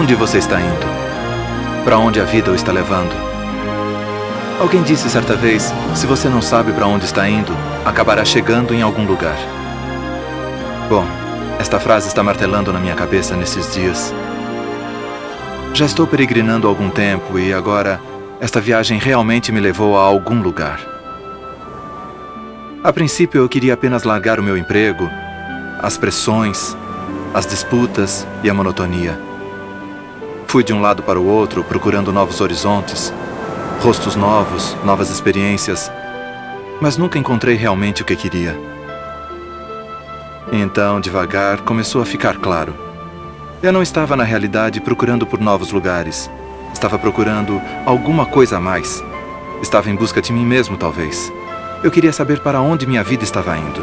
onde você está indo? Para onde a vida o está levando? Alguém disse certa vez, se você não sabe para onde está indo, acabará chegando em algum lugar. Bom, esta frase está martelando na minha cabeça nesses dias. Já estou peregrinando há algum tempo e agora esta viagem realmente me levou a algum lugar. A princípio eu queria apenas largar o meu emprego, as pressões, as disputas e a monotonia. Fui de um lado para o outro procurando novos horizontes, rostos novos, novas experiências, mas nunca encontrei realmente o que queria. Então, devagar, começou a ficar claro. Eu não estava, na realidade, procurando por novos lugares. Estava procurando alguma coisa a mais. Estava em busca de mim mesmo, talvez. Eu queria saber para onde minha vida estava indo.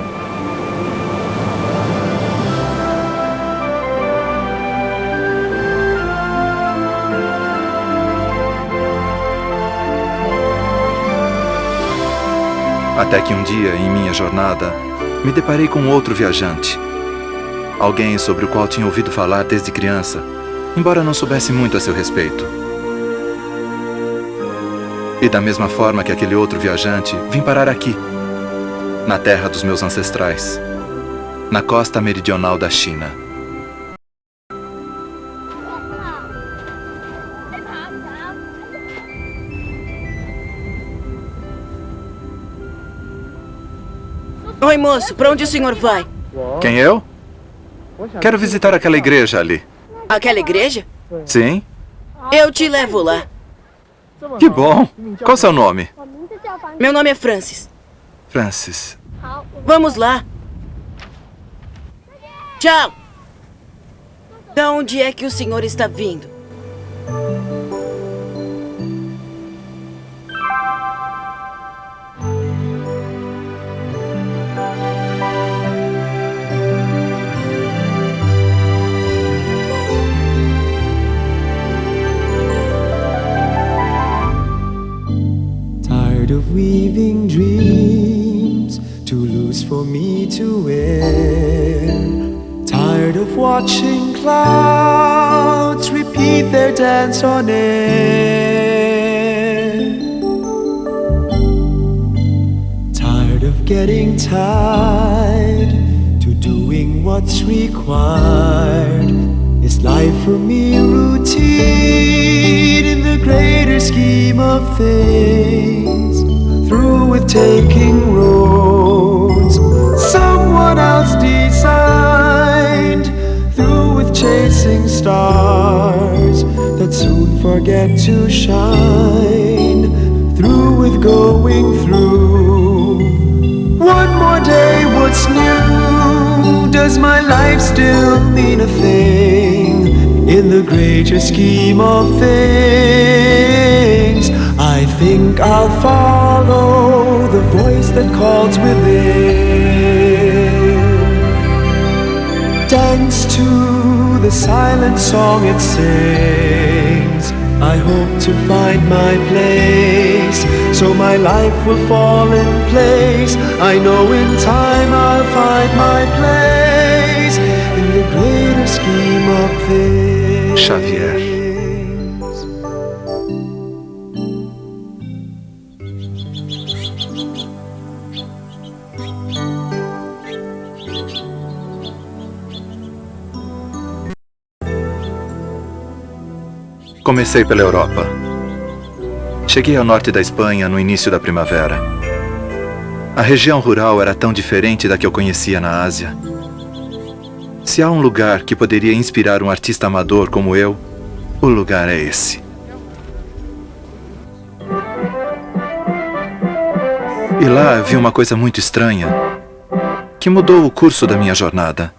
Até que um dia, em minha jornada, me deparei com outro viajante. Alguém sobre o qual tinha ouvido falar desde criança, embora não soubesse muito a seu respeito. E da mesma forma que aquele outro viajante, vim parar aqui, na terra dos meus ancestrais, na costa meridional da China. Oi, moço, para onde o senhor vai? Quem, eu? Quero visitar aquela igreja ali. Aquela igreja? Sim? Eu te levo lá. Que bom! Qual seu nome? Meu nome é Francis. Francis. Vamos lá. Tchau! Da onde é que o senhor está vindo? Of weaving dreams too loose for me to wear. Tired of watching clouds repeat their dance on air. Tired of getting tied to doing what's required. Is life for me routine in the greater scheme of things? Through with taking roads someone else designed, through with chasing stars that soon forget to shine, through with going through one more day. What's new? Does my life still mean a thing in the greater scheme of things? I think I'll follow the voice that calls within. Dance to the silent song it sings. I hope to find my place, so my life will fall in place. I know in time I'll find my place in the greater scheme of things. Xavier. Comecei pela Europa. Cheguei ao norte da Espanha no início da primavera. A região rural era tão diferente da que eu conhecia na Ásia. Se há um lugar que poderia inspirar um artista amador como eu, o lugar é esse. E lá vi uma coisa muito estranha, que mudou o curso da minha jornada.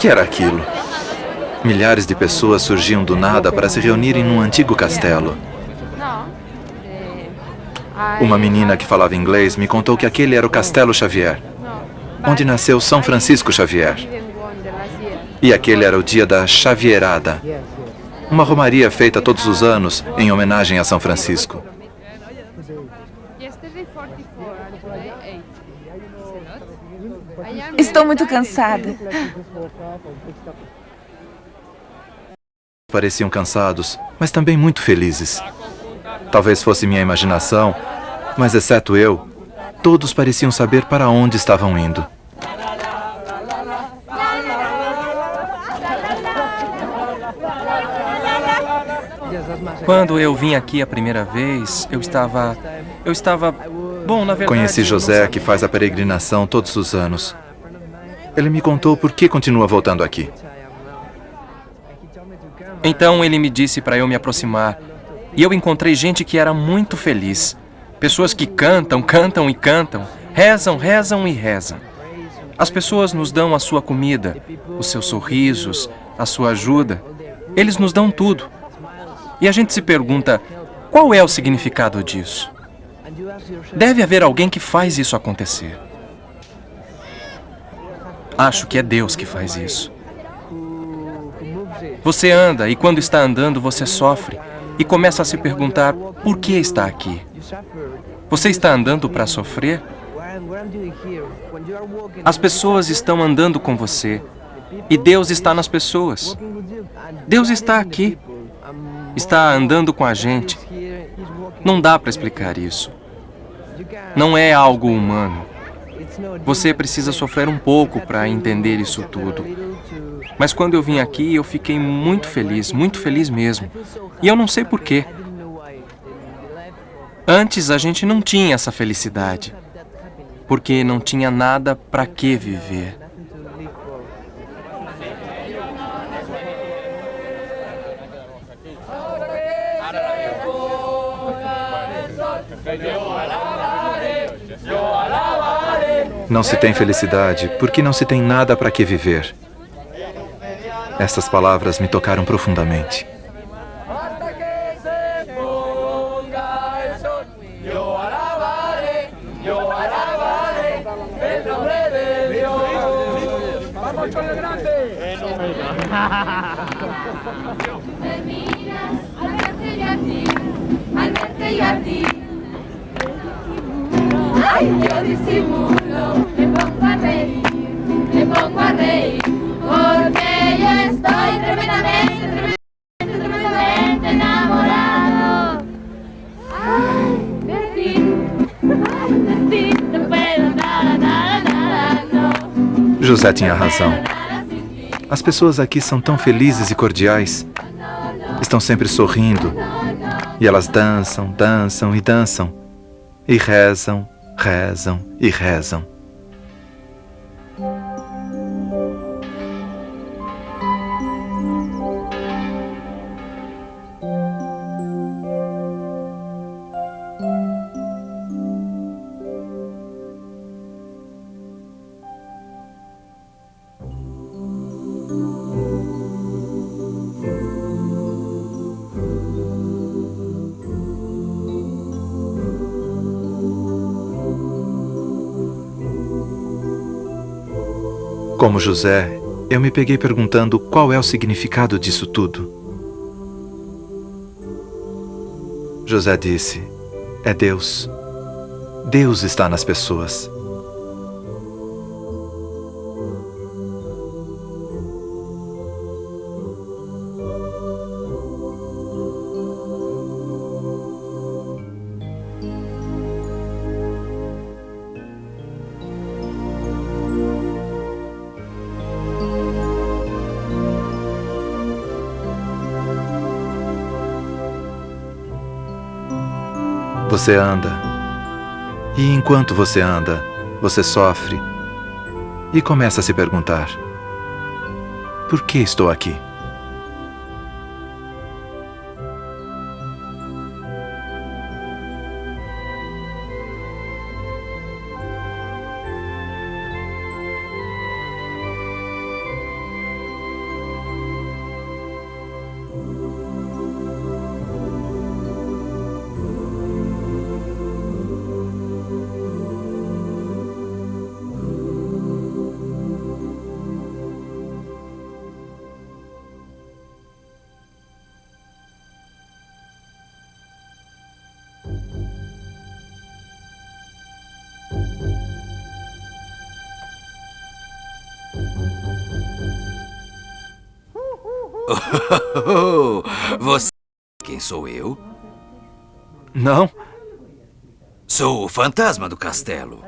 que era aquilo? Milhares de pessoas surgiam do nada para se reunirem num antigo castelo. Uma menina que falava inglês me contou que aquele era o Castelo Xavier, onde nasceu São Francisco Xavier. E aquele era o dia da Xavierada, uma romaria feita todos os anos em homenagem a São Francisco. Estou muito cansada. Pareciam cansados, mas também muito felizes. Talvez fosse minha imaginação, mas exceto eu, todos pareciam saber para onde estavam indo. Quando eu vim aqui a primeira vez, eu estava... Bom, na verdade... Conheci José, que faz a peregrinação todos os anos. Ele me contou por que continua voltando aqui. Então ele me disse para eu me aproximar. E eu encontrei gente que era muito feliz. Pessoas que cantam, cantam e cantam. Rezam, rezam e rezam. As pessoas nos dão a sua comida, os seus sorrisos, a sua ajuda. Eles nos dão tudo. E a gente se pergunta, qual é o significado disso? Deve haver alguém que faz isso acontecer. Acho que é Deus que faz isso. Você anda e quando está andando você sofre e começa a se perguntar por que está aqui. Você está andando para sofrer? As pessoas estão andando com você e Deus está nas pessoas. Deus está aqui. Está andando com a gente. Não dá para explicar isso. Não é algo humano. Você precisa sofrer um pouco para entender isso tudo. Mas quando eu vim aqui, eu fiquei muito feliz mesmo. E eu não sei por quê. Antes a gente não tinha essa felicidade. Porque não tinha nada para que viver. Não se tem felicidade porque não se tem nada para que viver. Essas palavras me tocaram profundamente. Ay, yo disimulo, me pongo a reír, porque yo estoy tremendamente enamorado. Ay, decir, no puedo nada, no. José tinha razão. As pessoas aqui são tão felizes e cordiais. Estão sempre sorrindo. E elas dançam, dançam e dançam. E rezam, rezam e rezam. Como José, eu me peguei perguntando qual é o significado disso tudo. José disse, é Deus. Deus está nas pessoas. Você anda, e enquanto você anda, você sofre e começa a se perguntar: por que estou aqui? Você... Quem sou eu? Não? Sou o fantasma do castelo.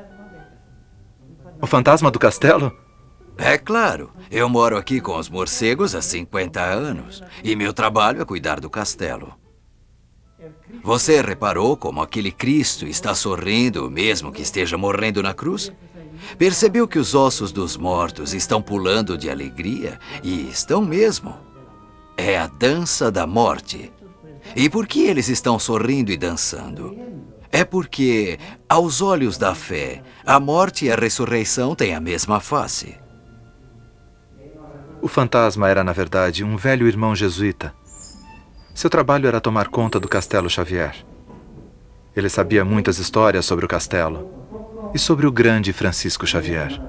O fantasma do castelo? É claro. Eu moro aqui com os morcegos há 50 anos. E meu trabalho é cuidar do castelo. Você reparou como aquele Cristo está sorrindo, mesmo que esteja morrendo na cruz? Percebeu que os ossos dos mortos estão pulando de alegria? E estão mesmo. É a dança da morte. E por que eles estão sorrindo e dançando? É porque, aos olhos da fé, a morte e a ressurreição têm a mesma face. O fantasma era, na verdade, um velho irmão jesuíta. Seu trabalho era tomar conta do Castelo Xavier. Ele sabia muitas histórias sobre o castelo e sobre o grande Francisco Xavier.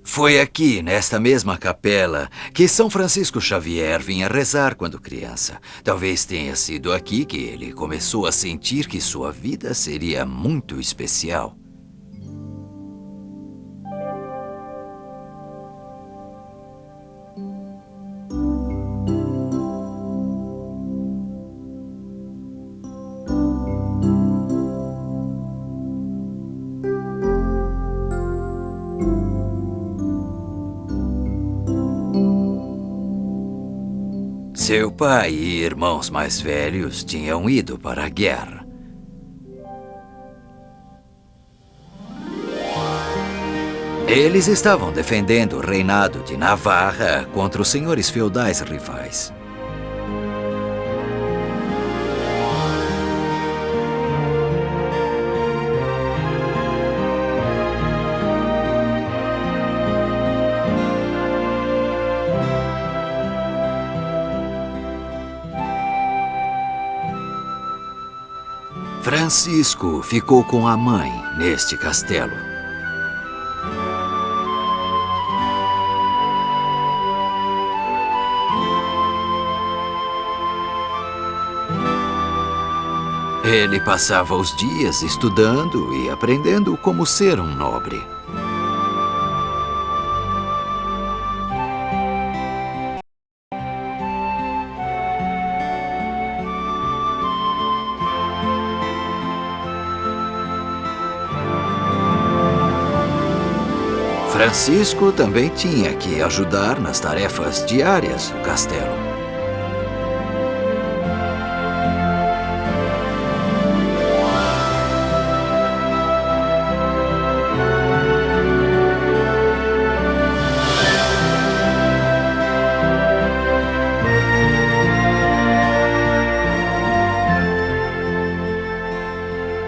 Foi aqui, nesta mesma capela, que São Francisco Xavier vinha rezar quando criança. Talvez tenha sido aqui que ele começou a sentir que sua vida seria muito especial. Seu pai e irmãos mais velhos tinham ido para a guerra. Eles estavam defendendo o reinado de Navarra contra os senhores feudais rivais. Francisco ficou com a mãe neste castelo. Ele passava os dias estudando e aprendendo como ser um nobre. Francisco também tinha que ajudar nas tarefas diárias do castelo.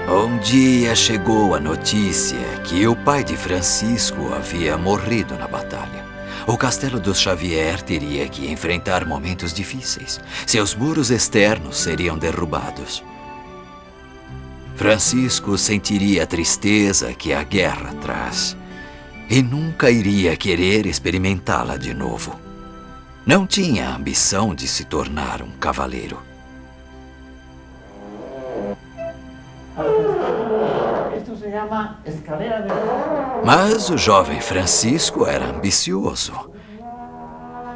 Um dia chegou a notícia que o pai de Francisco havia morrido na batalha. O castelo dos Xavier teria que enfrentar momentos difíceis. Seus muros externos seriam derrubados. Francisco sentiria a tristeza que a guerra traz e nunca iria querer experimentá-la de novo. Não tinha a ambição de se tornar um cavaleiro. Mas o jovem Francisco era ambicioso.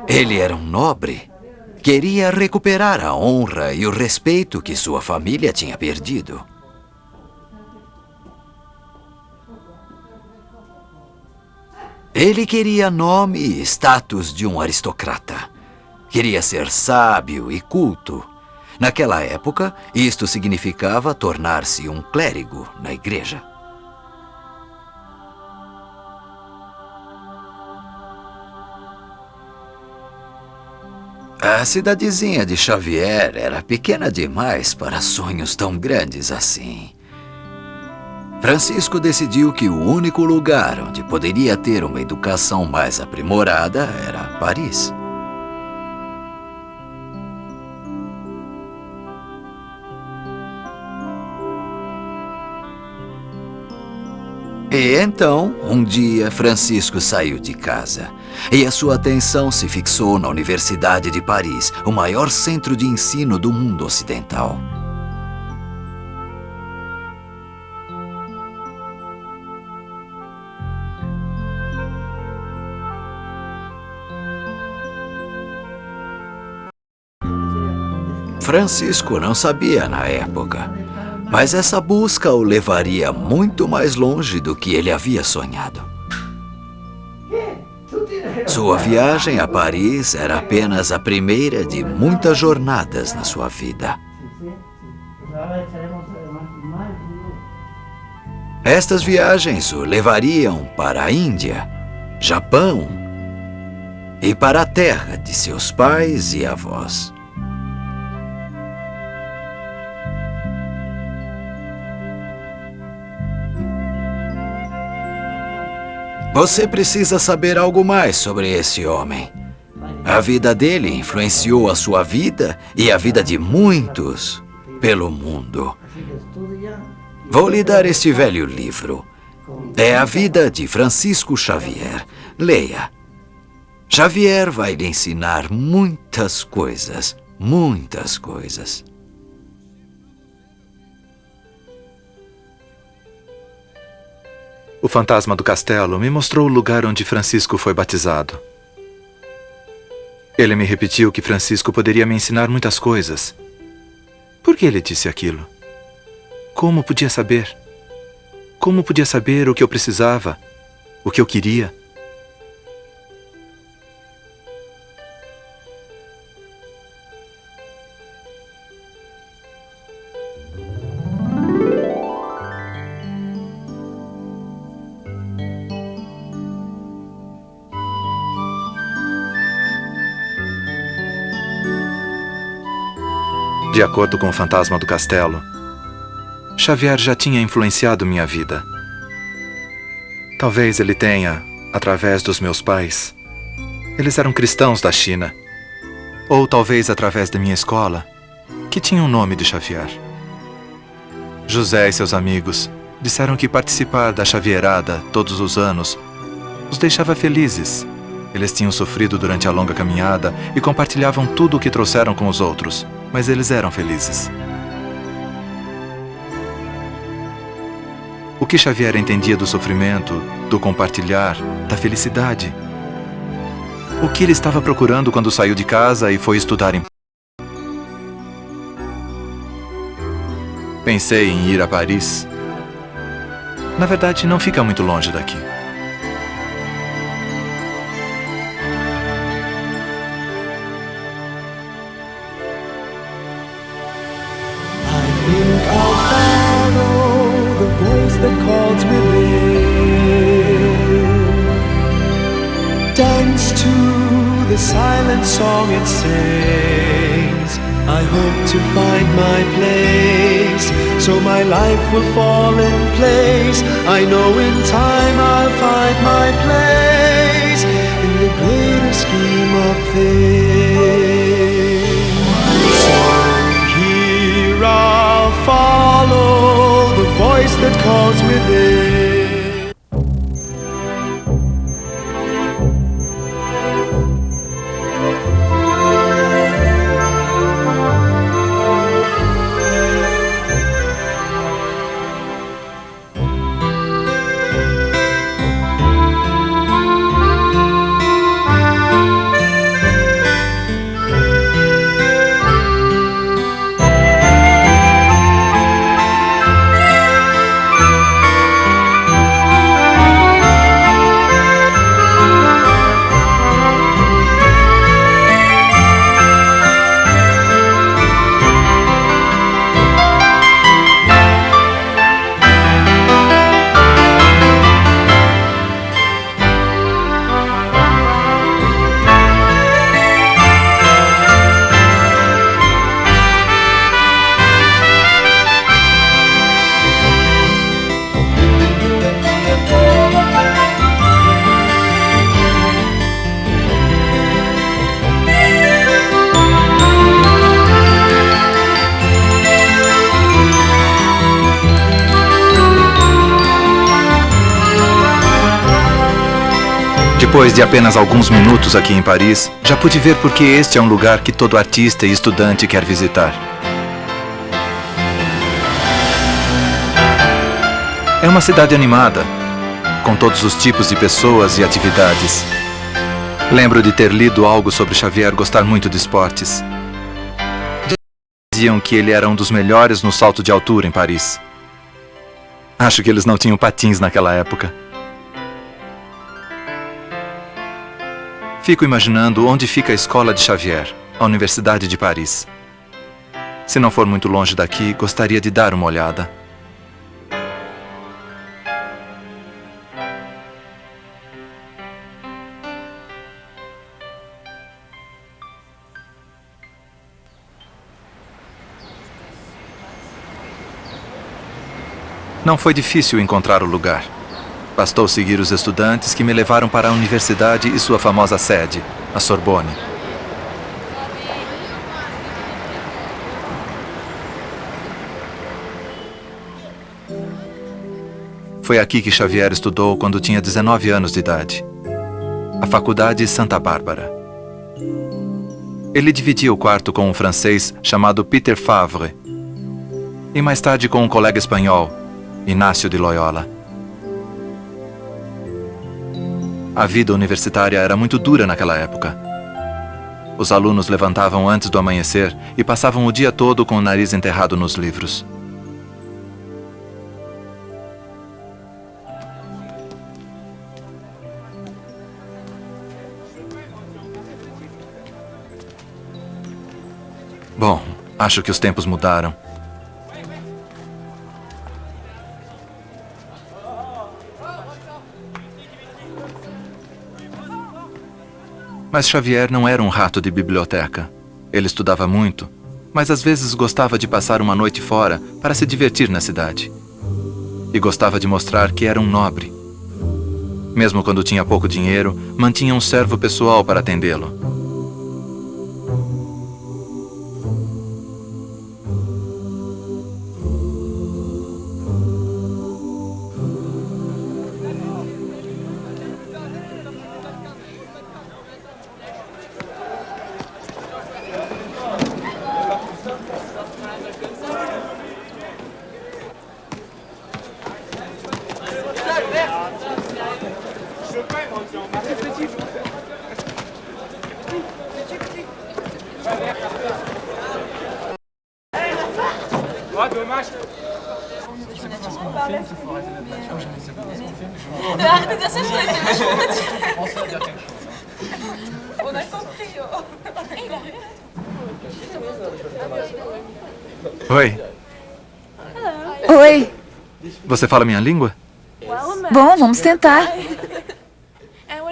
Ele era um nobre. Queria recuperar a honra e o respeito que sua família tinha perdido. Ele queria nome e status de um aristocrata. Queria ser sábio e culto. Naquela época, isto significava tornar-se um clérigo na igreja. A cidadezinha de Xavier era pequena demais para sonhos tão grandes assim. Francisco decidiu que o único lugar onde poderia ter uma educação mais aprimorada era Paris. E então, um dia, Francisco saiu de casa e a sua atenção se fixou na Universidade de Paris, o maior centro de ensino do mundo ocidental. Francisco não sabia na época, mas essa busca o levaria muito mais longe do que ele havia sonhado. Sua viagem a Paris era apenas a primeira de muitas jornadas na sua vida. Estas viagens o levariam para a Índia, Japão e para a terra de seus pais e avós. Você precisa saber algo mais sobre esse homem. A vida dele influenciou a sua vida e a vida de muitos pelo mundo. Vou lhe dar este velho livro. É a vida de Francisco Xavier. Leia. Xavier vai lhe ensinar muitas coisas, muitas coisas. O fantasma do castelo me mostrou o lugar onde Francisco foi batizado. Ele me repetiu que Francisco poderia me ensinar muitas coisas. Por que ele disse aquilo? Como podia saber? Como podia saber o que eu precisava? O que eu queria? De acordo com o fantasma do castelo, Xavier já tinha influenciado minha vida. Talvez ele tenha, através dos meus pais. Eles eram cristãos da China. Ou talvez através da minha escola, que tinha o nome de Xavier. José e seus amigos disseram que participar da Xavierada todos os anos os deixava felizes. Eles tinham sofrido durante a longa caminhada e compartilhavam tudo o que trouxeram com os outros, mas eles eram felizes. O que Xavier entendia do sofrimento, do compartilhar, da felicidade? O que ele estava procurando quando saiu de casa e foi estudar em... Pensei em ir a Paris. Na verdade, não fica muito longe daqui. Calls within. Dance to the silent song it sings. I hope to find my place, so my life will fall in place. I know in time I'll find my place in the greater scheme of things. So here I'll follow the voice that calls within. Depois de apenas alguns minutos aqui em Paris, já pude ver porque este é um lugar que todo artista e estudante quer visitar. É uma cidade animada, com todos os tipos de pessoas e atividades. Lembro de ter lido algo sobre Xavier gostar muito de esportes. Diziam que ele era um dos melhores no salto de altura em Paris. Acho que eles não tinham patins naquela época. Fico imaginando onde fica a escola de Xavier, a Universidade de Paris. Se não for muito longe daqui, gostaria de dar uma olhada. Não foi difícil encontrar o lugar. Bastou seguir os estudantes que me levaram para a universidade e sua famosa sede, a Sorbonne. Foi aqui que Xavier estudou quando tinha 19 anos de idade. A Faculdade Santa Bárbara. Ele dividia o quarto com um francês chamado Peter Favre e mais tarde com um colega espanhol, Inácio de Loyola. A vida universitária era muito dura naquela época. Os alunos levantavam antes do amanhecer e passavam o dia todo com o nariz enterrado nos livros. Bom, acho que os tempos mudaram. Mas Xavier não era um rato de biblioteca. Ele estudava muito, mas às vezes gostava de passar uma noite fora para se divertir na cidade. E gostava de mostrar que era um nobre. Mesmo quando tinha pouco dinheiro, mantinha um servo pessoal para atendê-lo. Oi. Oi. Você fala minha língua? Bom, vamos tentar.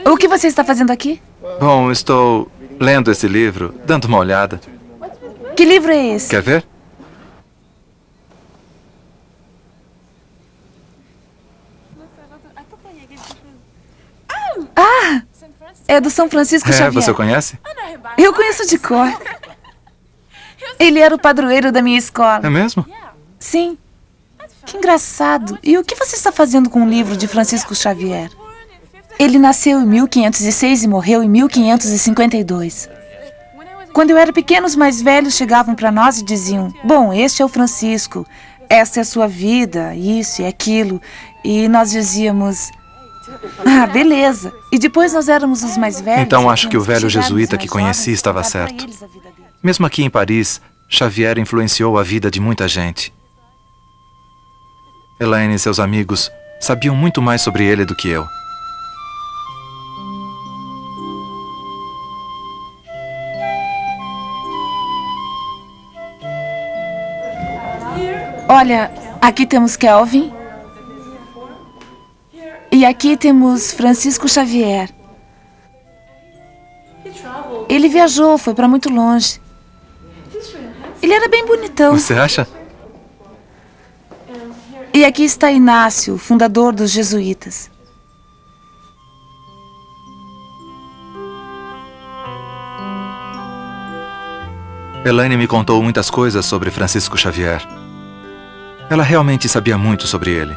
O que você está fazendo aqui? Bom, estou lendo esse livro, dando uma olhada. Que livro é esse? Quer ver? Ah! É do São Francisco Xavier. Você conhece? Eu conheço de cor. Ele era o padroeiro da minha escola. É mesmo? Sim. Que engraçado. E o que você está fazendo com o livro de Francisco Xavier? Ele nasceu em 1506 e morreu em 1552. Quando eu era pequeno, os mais velhos chegavam para nós e diziam: bom, este é o Francisco, esta é a sua vida, isso e aquilo. E nós dizíamos: ah, beleza. E depois nós éramos os mais velhos. Então acho que o velho jesuíta que conheci estava certo. Mesmo aqui em Paris, Xavier influenciou a vida de muita gente. Elaine e seus amigos sabiam muito mais sobre ele do que eu. Olha, aqui temos Kelvin. E aqui temos Francisco Xavier. Ele viajou, foi para muito longe. Ele era bem bonitão. Você acha? E aqui está Inácio, fundador dos jesuítas. Elaine me contou muitas coisas sobre Francisco Xavier. Ela realmente sabia muito sobre ele.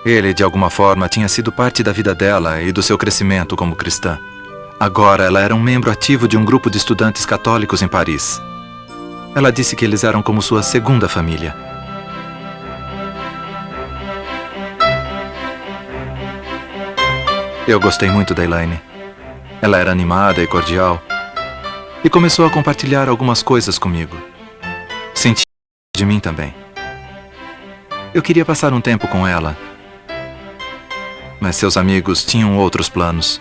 Ele, de alguma forma, tinha sido parte da vida dela e do seu crescimento como cristã. Agora, ela era um membro ativo de um grupo de estudantes católicos em Paris. Ela disse que eles eram como sua segunda família. Eu gostei muito da Elaine. Ela era animada e cordial. E começou a compartilhar algumas coisas comigo. de mim também. Eu queria passar um tempo com ela, mas seus amigos tinham outros planos.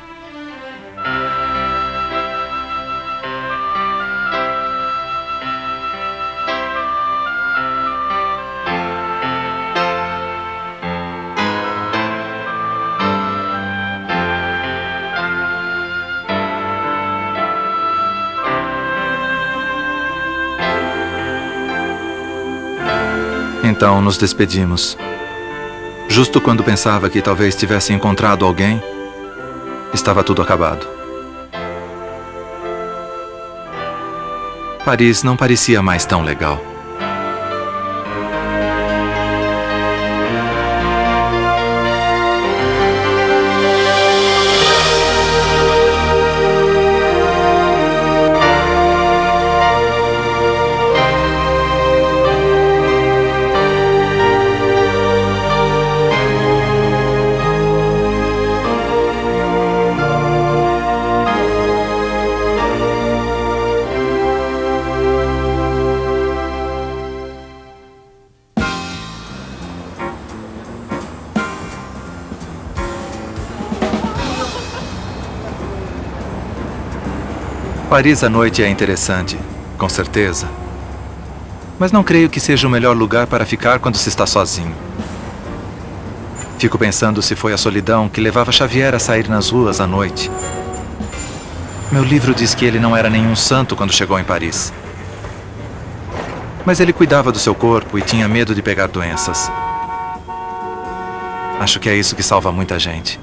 Então nos despedimos. Justo quando pensava que talvez tivesse encontrado alguém, estava tudo acabado. Paris não parecia mais tão legal. Paris à noite é interessante, com certeza. Mas não creio que seja o melhor lugar para ficar quando se está sozinho. Fico pensando se foi a solidão que levava Xavier a sair nas ruas à noite. Meu livro diz que ele não era nenhum santo quando chegou em Paris. Mas ele cuidava do seu corpo e tinha medo de pegar doenças. Acho que é isso que salva muita gente.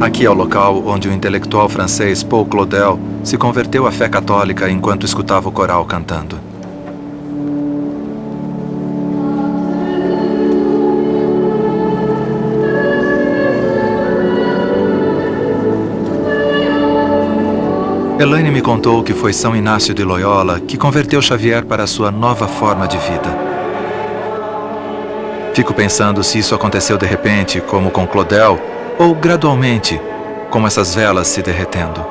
Aqui é o local onde o intelectual francês Paul Claudel se converteu à fé católica enquanto escutava o coral cantando. Elaine me contou que foi São Inácio de Loyola que converteu Xavier para a sua nova forma de vida. Fico pensando se isso aconteceu de repente, como com Claudel, ou gradualmente, como essas velas se derretendo.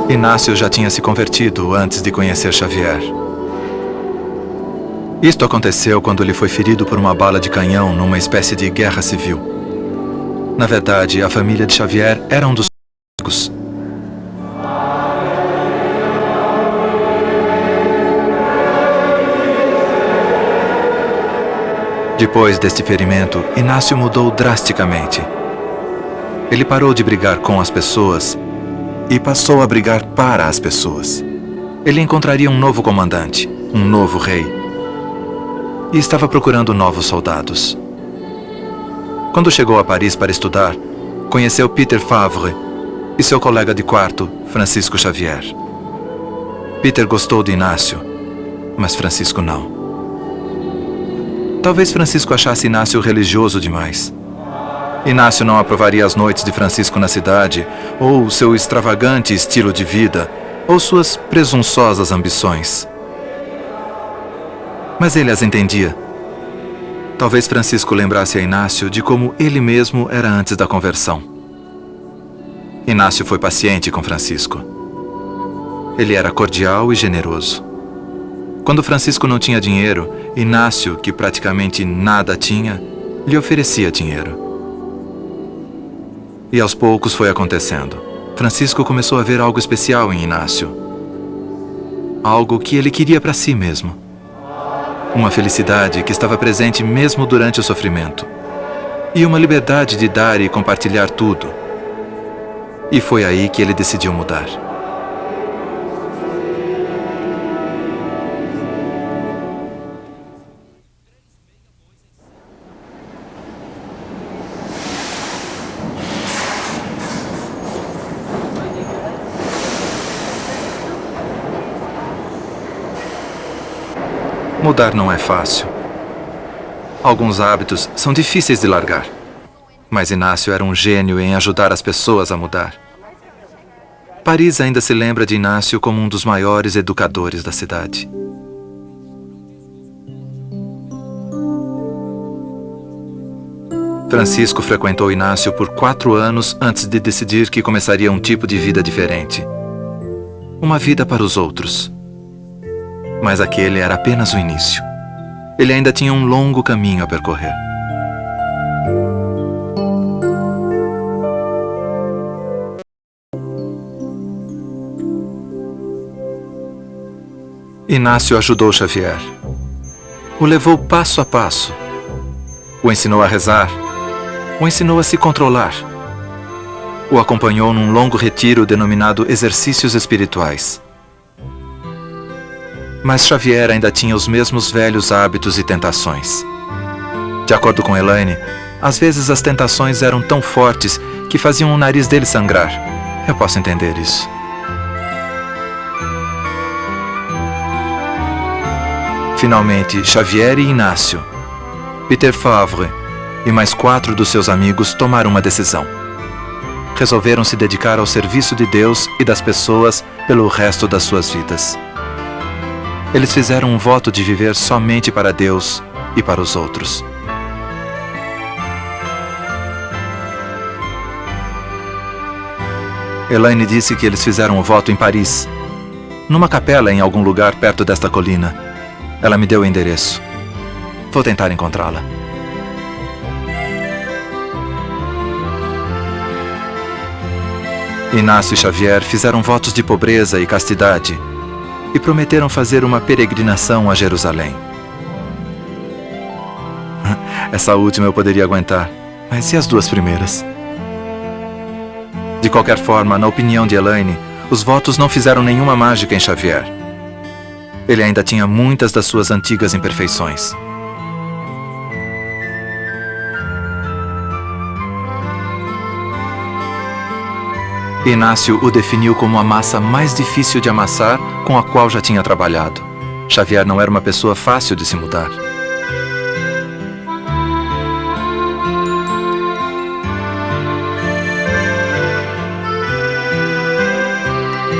Inácio já tinha se convertido antes de conhecer Xavier. Isto aconteceu quando ele foi ferido por uma bala de canhão numa espécie de guerra civil. Na verdade, a família de Xavier era um dos amigos. Depois deste ferimento, Inácio mudou drasticamente. Ele parou de brigar com as pessoas e passou a brigar para as pessoas. Ele encontraria um novo comandante, um novo rei, e estava procurando novos soldados. Quando chegou a Paris para estudar, conheceu Peter Favre e seu colega de quarto, Francisco Xavier. Peter gostou de Inácio, mas Francisco não. Talvez Francisco achasse Inácio religioso demais. Inácio não aprovaria as noites de Francisco na cidade, ou seu extravagante estilo de vida, ou suas presunçosas ambições. Mas ele as entendia. Talvez Francisco lembrasse a Inácio de como ele mesmo era antes da conversão. Inácio foi paciente com Francisco. Ele era cordial e generoso. Quando Francisco não tinha dinheiro, Inácio, que praticamente nada tinha, lhe oferecia dinheiro. E aos poucos foi acontecendo. Francisco começou a ver algo especial em Inácio. Algo que ele queria para si mesmo. Uma felicidade que estava presente mesmo durante o sofrimento. E uma liberdade de dar e compartilhar tudo. E foi aí que ele decidiu mudar. Mudar não é fácil. Alguns hábitos são difíceis de largar. Mas Inácio era um gênio em ajudar as pessoas a mudar. Paris ainda se lembra de Inácio como um dos maiores educadores da cidade. Francisco frequentou Inácio por 4 anos antes de decidir que começaria um tipo de vida diferente. Uma vida para os outros. Mas aquele era apenas o início. Ele ainda tinha um longo caminho a percorrer. Inácio ajudou Xavier. O levou passo a passo. O ensinou a rezar. O ensinou a se controlar. O acompanhou num longo retiro denominado Exercícios Espirituais. Mas Xavier ainda tinha os mesmos velhos hábitos e tentações. De acordo com Elaine, às vezes as tentações eram tão fortes que faziam o nariz dele sangrar. Eu posso entender isso. Finalmente, Xavier e Inácio, Peter Favre e mais 4 dos seus amigos tomaram uma decisão. Resolveram se dedicar ao serviço de Deus e das pessoas pelo resto das suas vidas. Eles fizeram um voto de viver somente para Deus e para os outros. Elaine disse que eles fizeram o voto em Paris, numa capela em algum lugar perto desta colina. Ela me deu o endereço. Vou tentar encontrá-la. Inácio e Xavier fizeram votos de pobreza e castidade e prometeram fazer uma peregrinação a Jerusalém. Essa última eu poderia aguentar, mas e as 2 primeiras? De qualquer forma, na opinião de Elaine, os votos não fizeram nenhuma mágica em Xavier. Ele ainda tinha muitas das suas antigas imperfeições. Inácio o definiu como a massa mais difícil de amassar com a qual já tinha trabalhado. Xavier não era uma pessoa fácil de se mudar.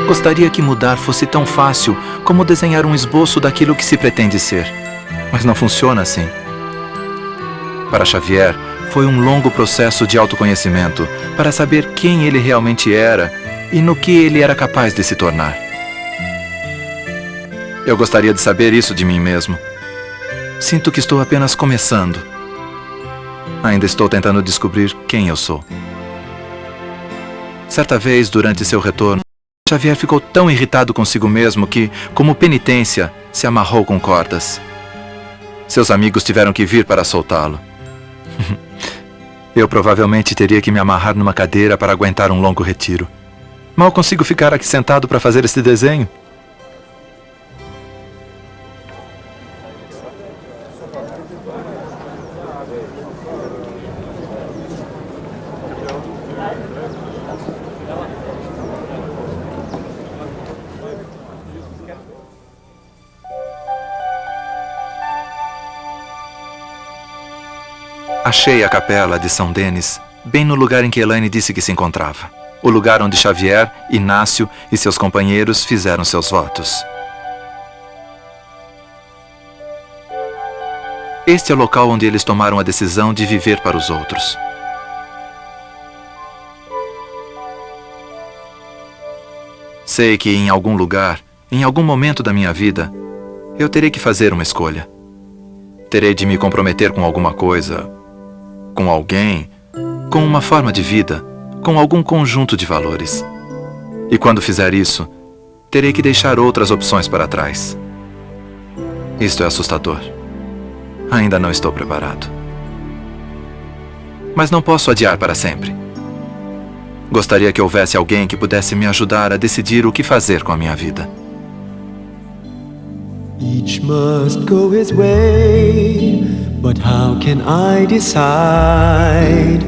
Gostaria que mudar fosse tão fácil como desenhar um esboço daquilo que se pretende ser. Mas não funciona assim. Para Xavier, foi um longo processo de autoconhecimento para saber quem ele realmente era e no que ele era capaz de se tornar. Eu gostaria de saber isso de mim mesmo. Sinto que estou apenas começando. Ainda estou tentando descobrir quem eu sou. Certa vez, durante seu retorno, Xavier ficou tão irritado consigo mesmo que, como penitência, se amarrou com cordas. Seus amigos tiveram que vir para soltá-lo. Eu provavelmente teria que me amarrar numa cadeira para aguentar um longo retiro. Mal consigo ficar aqui sentado para fazer este desenho. Achei a capela de São Denis bem no lugar em que Elaine disse que se encontrava. O lugar onde Xavier, Inácio e seus companheiros fizeram seus votos. Este é o local onde eles tomaram a decisão de viver para os outros. Sei que em algum lugar, em algum momento da minha vida, eu terei que fazer uma escolha. Terei de me comprometer com alguma coisa, com alguém, com uma forma de vida, com algum conjunto de valores. E quando fizer isso, terei que deixar outras opções para trás. Isto é assustador. Ainda não estou preparado. Mas não posso adiar para sempre. Gostaria que houvesse alguém que pudesse me ajudar a decidir o que fazer com a minha vida. Each must go his way, but how can I decide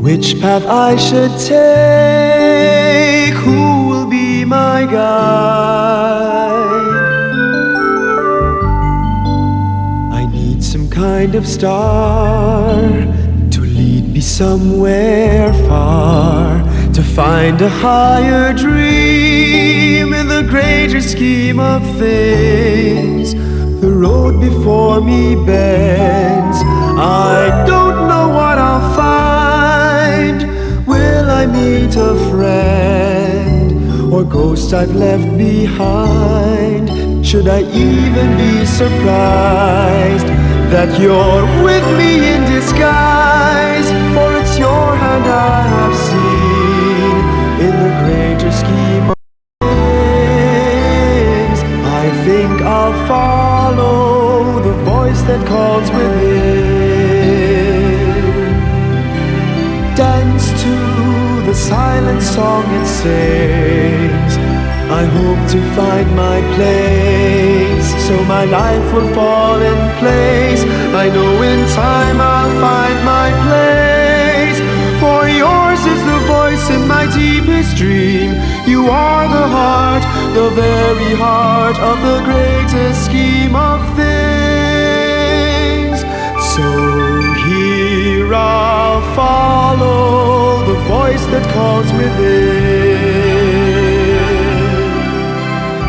which path I should take? Who will be my guide? I need some kind of star to lead me somewhere far, to find a higher dream in the greater scheme of things. The road before me bends, I don't know what I'll find. Will I meet a friend or ghost I've left behind? Should I even be surprised that you're with me in disguise? For it's your hand I have seen in the greater scheme of things. I think I'll follow the voice that calls within. Dance to the silent song it sings. I hope to find my place, so my life will fall in place. I know in time I'll find my place. For yours is the voice in my deepest dream. You are the heart, the very heart of the greatest scheme of things. So here I'll follow the voice that calls within.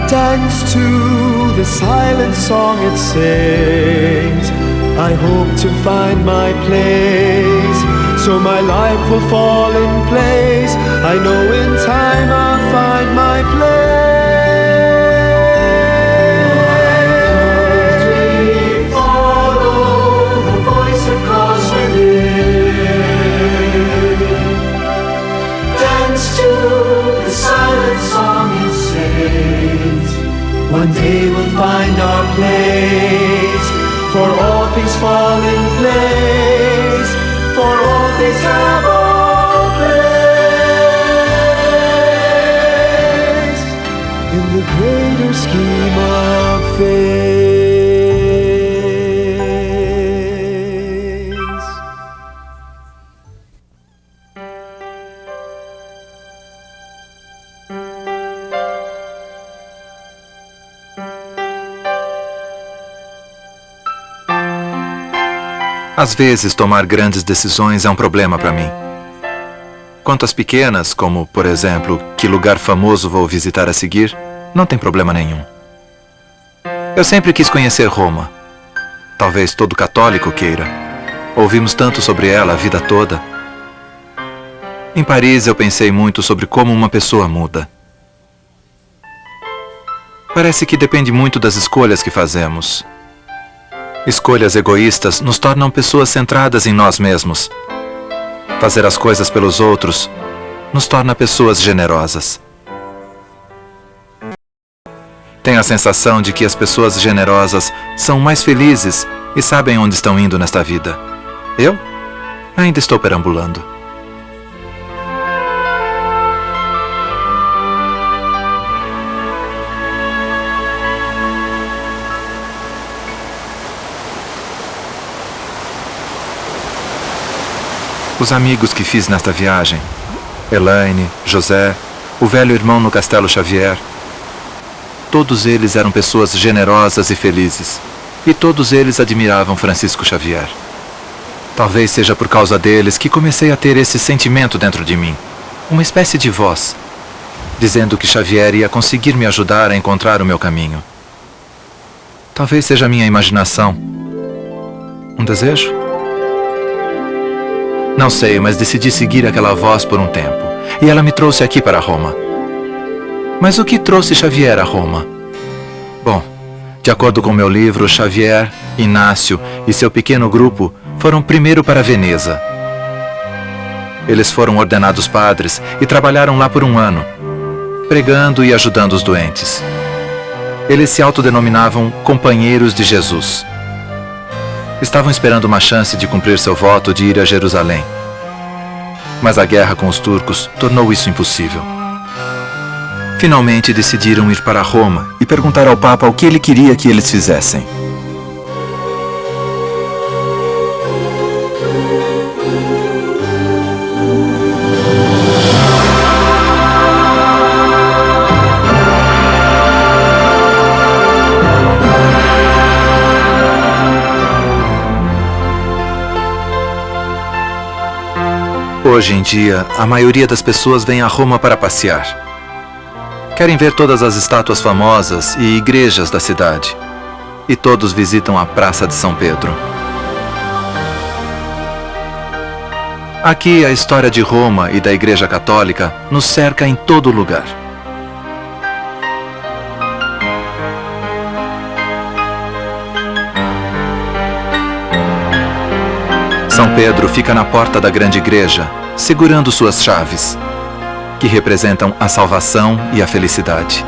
Dance to the silent song it sings. I hope to find my place, so my life will fall in place. I know in time I'll find my place. Follow the voice that calls within. Dance to the silent song it sings. One day we'll find our place, for all things fall in place, for all things have all place in the greater scheme of things. Às vezes, tomar grandes decisões é um problema para mim. Quanto às pequenas, como, por exemplo, que lugar famoso vou visitar a seguir, não tem problema nenhum. Eu sempre quis conhecer Roma. Talvez todo católico queira. Ouvimos tanto sobre ela a vida toda. Em Paris, eu pensei muito sobre como uma pessoa muda. Parece que depende muito das escolhas que fazemos. Escolhas egoístas nos tornam pessoas centradas em nós mesmos. Fazer as coisas pelos outros nos torna pessoas generosas. Tenho a sensação de que as pessoas generosas são mais felizes e sabem onde estão indo nesta vida. Eu ainda estou perambulando. Os amigos que fiz nesta viagem, Elaine, José, o velho irmão no Castelo Xavier, todos eles eram pessoas generosas e felizes, e todos eles admiravam Francisco Xavier. Talvez seja por causa deles que comecei a ter esse sentimento dentro de mim, uma espécie de voz, dizendo que Xavier ia conseguir me ajudar a encontrar o meu caminho. Talvez seja a minha imaginação. Um desejo? Não sei, mas decidi seguir aquela voz por um tempo, e ela me trouxe aqui para Roma. Mas o que trouxe Xavier a Roma? Bom, de acordo com meu livro, Xavier, Inácio e seu pequeno grupo foram primeiro para Veneza. Eles foram ordenados padres e trabalharam lá por um ano, pregando e ajudando os doentes. Eles se autodenominavam Companheiros de Jesus. Estavam esperando uma chance de cumprir seu voto de ir a Jerusalém. Mas a guerra com os turcos tornou isso impossível. Finalmente decidiram ir para Roma e perguntar ao Papa o que ele queria que eles fizessem. Hoje em dia, a maioria das pessoas vem a Roma para passear. Querem ver todas as estátuas famosas e igrejas da cidade. E todos visitam a Praça de São Pedro. Aqui, a história de Roma e da Igreja Católica nos cerca em todo lugar. São Pedro fica na porta da grande igreja, segurando suas chaves, que representam a salvação e a felicidade.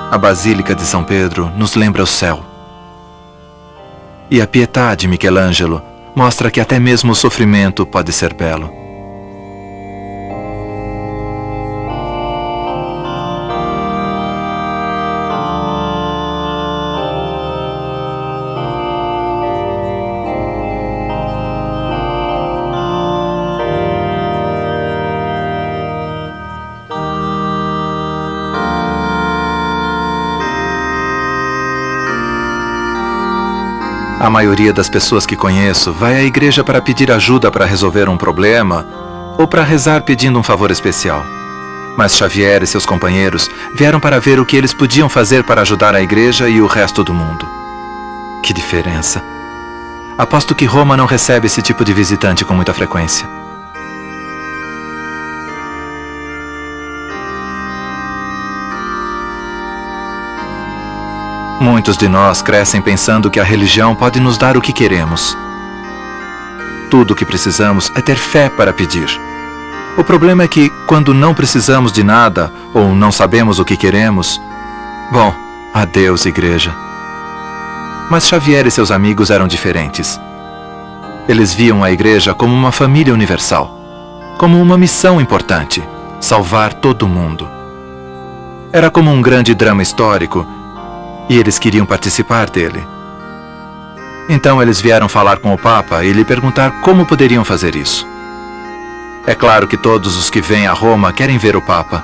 A Basílica de São Pedro nos lembra o céu. E a Pietà de Michelangelo mostra que até mesmo o sofrimento pode ser belo. A maioria das pessoas que conheço vai à igreja para pedir ajuda para resolver um problema ou para rezar pedindo um favor especial. Mas Xavier e seus companheiros vieram para ver o que eles podiam fazer para ajudar a igreja e o resto do mundo. Que diferença! Aposto que Roma não recebe esse tipo de visitante com muita frequência. Muitos de nós crescem pensando que a religião pode nos dar o que queremos. Tudo o que precisamos é ter fé para pedir. O problema é que, quando não precisamos de nada ou não sabemos o que queremos, bom, adeus, igreja. Mas Xavier e seus amigos eram diferentes. Eles viam a igreja como uma família universal, como uma missão importante, salvar todo mundo. Era como um grande drama histórico, e eles queriam participar dele. Então eles vieram falar com o Papa e lhe perguntar como poderiam fazer isso. É claro que todos os que vêm a Roma querem ver o Papa.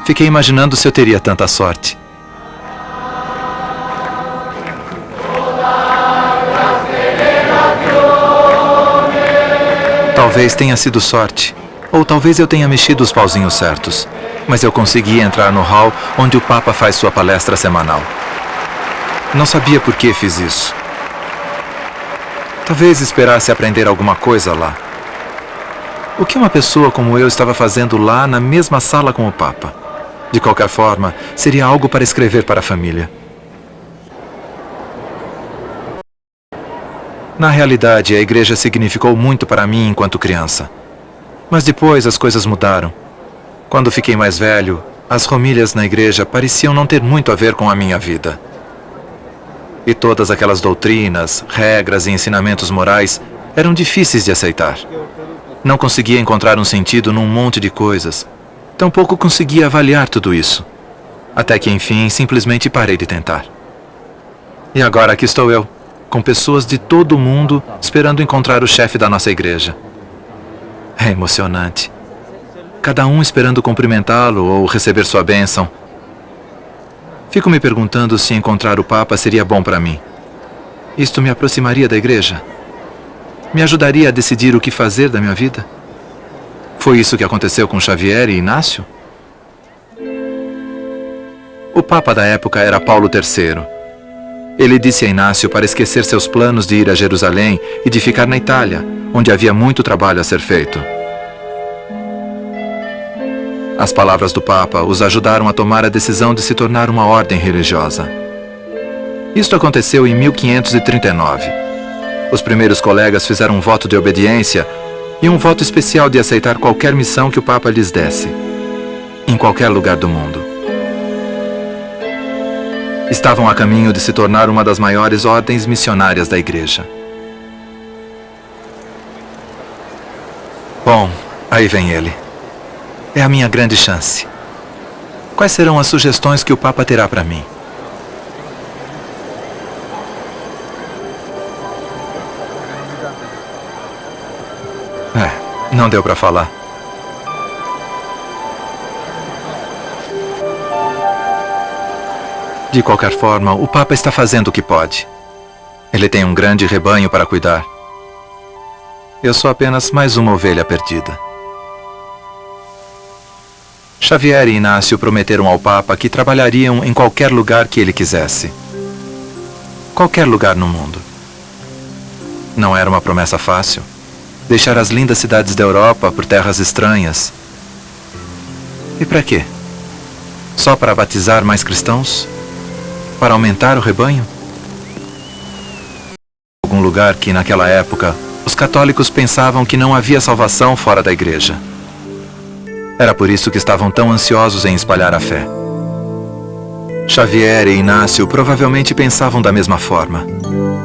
Fiquei imaginando se eu teria tanta sorte. Talvez tenha sido sorte, ou talvez eu tenha mexido os pauzinhos certos, mas eu consegui entrar no hall onde o Papa faz sua palestra semanal. Não sabia por que fiz isso. Talvez esperasse aprender alguma coisa lá. O que uma pessoa como eu estava fazendo lá na mesma sala com o Papa? De qualquer forma, seria algo para escrever para a família. Na realidade, a igreja significou muito para mim enquanto criança. Mas depois as coisas mudaram. Quando fiquei mais velho, as romilhas na igreja pareciam não ter muito a ver com a minha vida. E todas aquelas doutrinas, regras e ensinamentos morais eram difíceis de aceitar. Não conseguia encontrar um sentido num monte de coisas. Tampouco conseguia avaliar tudo isso. Até que, enfim, simplesmente parei de tentar. E agora aqui estou eu, com pessoas de todo o mundo esperando encontrar o chefe da nossa igreja. É emocionante. Cada um esperando cumprimentá-lo ou receber sua bênção. Fico me perguntando se encontrar o Papa seria bom para mim. Isto me aproximaria da igreja? Me ajudaria a decidir o que fazer da minha vida? Foi isso que aconteceu com Xavier e Inácio? O Papa da época era Paulo III. Ele disse a Inácio para esquecer seus planos de ir a Jerusalém e de ficar na Itália, onde havia muito trabalho a ser feito. As palavras do Papa os ajudaram a tomar a decisão de se tornar uma ordem religiosa. Isto aconteceu em 1539. Os primeiros colegas fizeram um voto de obediência e um voto especial de aceitar qualquer missão que o Papa lhes desse, em qualquer lugar do mundo. Estavam a caminho de se tornar uma das maiores ordens missionárias da Igreja. Bom, aí vem ele. É a minha grande chance. Quais serão as sugestões que o Papa terá para mim? Não deu para falar. De qualquer forma, o Papa está fazendo o que pode. Ele tem um grande rebanho para cuidar. Eu sou apenas mais uma ovelha perdida. Xavier e Inácio prometeram ao Papa que trabalhariam em qualquer lugar que ele quisesse. Qualquer lugar no mundo. Não era uma promessa fácil. Deixar as lindas cidades da Europa por terras estranhas. E para quê? Só para batizar mais cristãos? Para aumentar o rebanho? Algum lugar que, naquela época, os católicos pensavam que não havia salvação fora da igreja. Era por isso que estavam tão ansiosos em espalhar a fé. Xavier e Inácio provavelmente pensavam da mesma forma.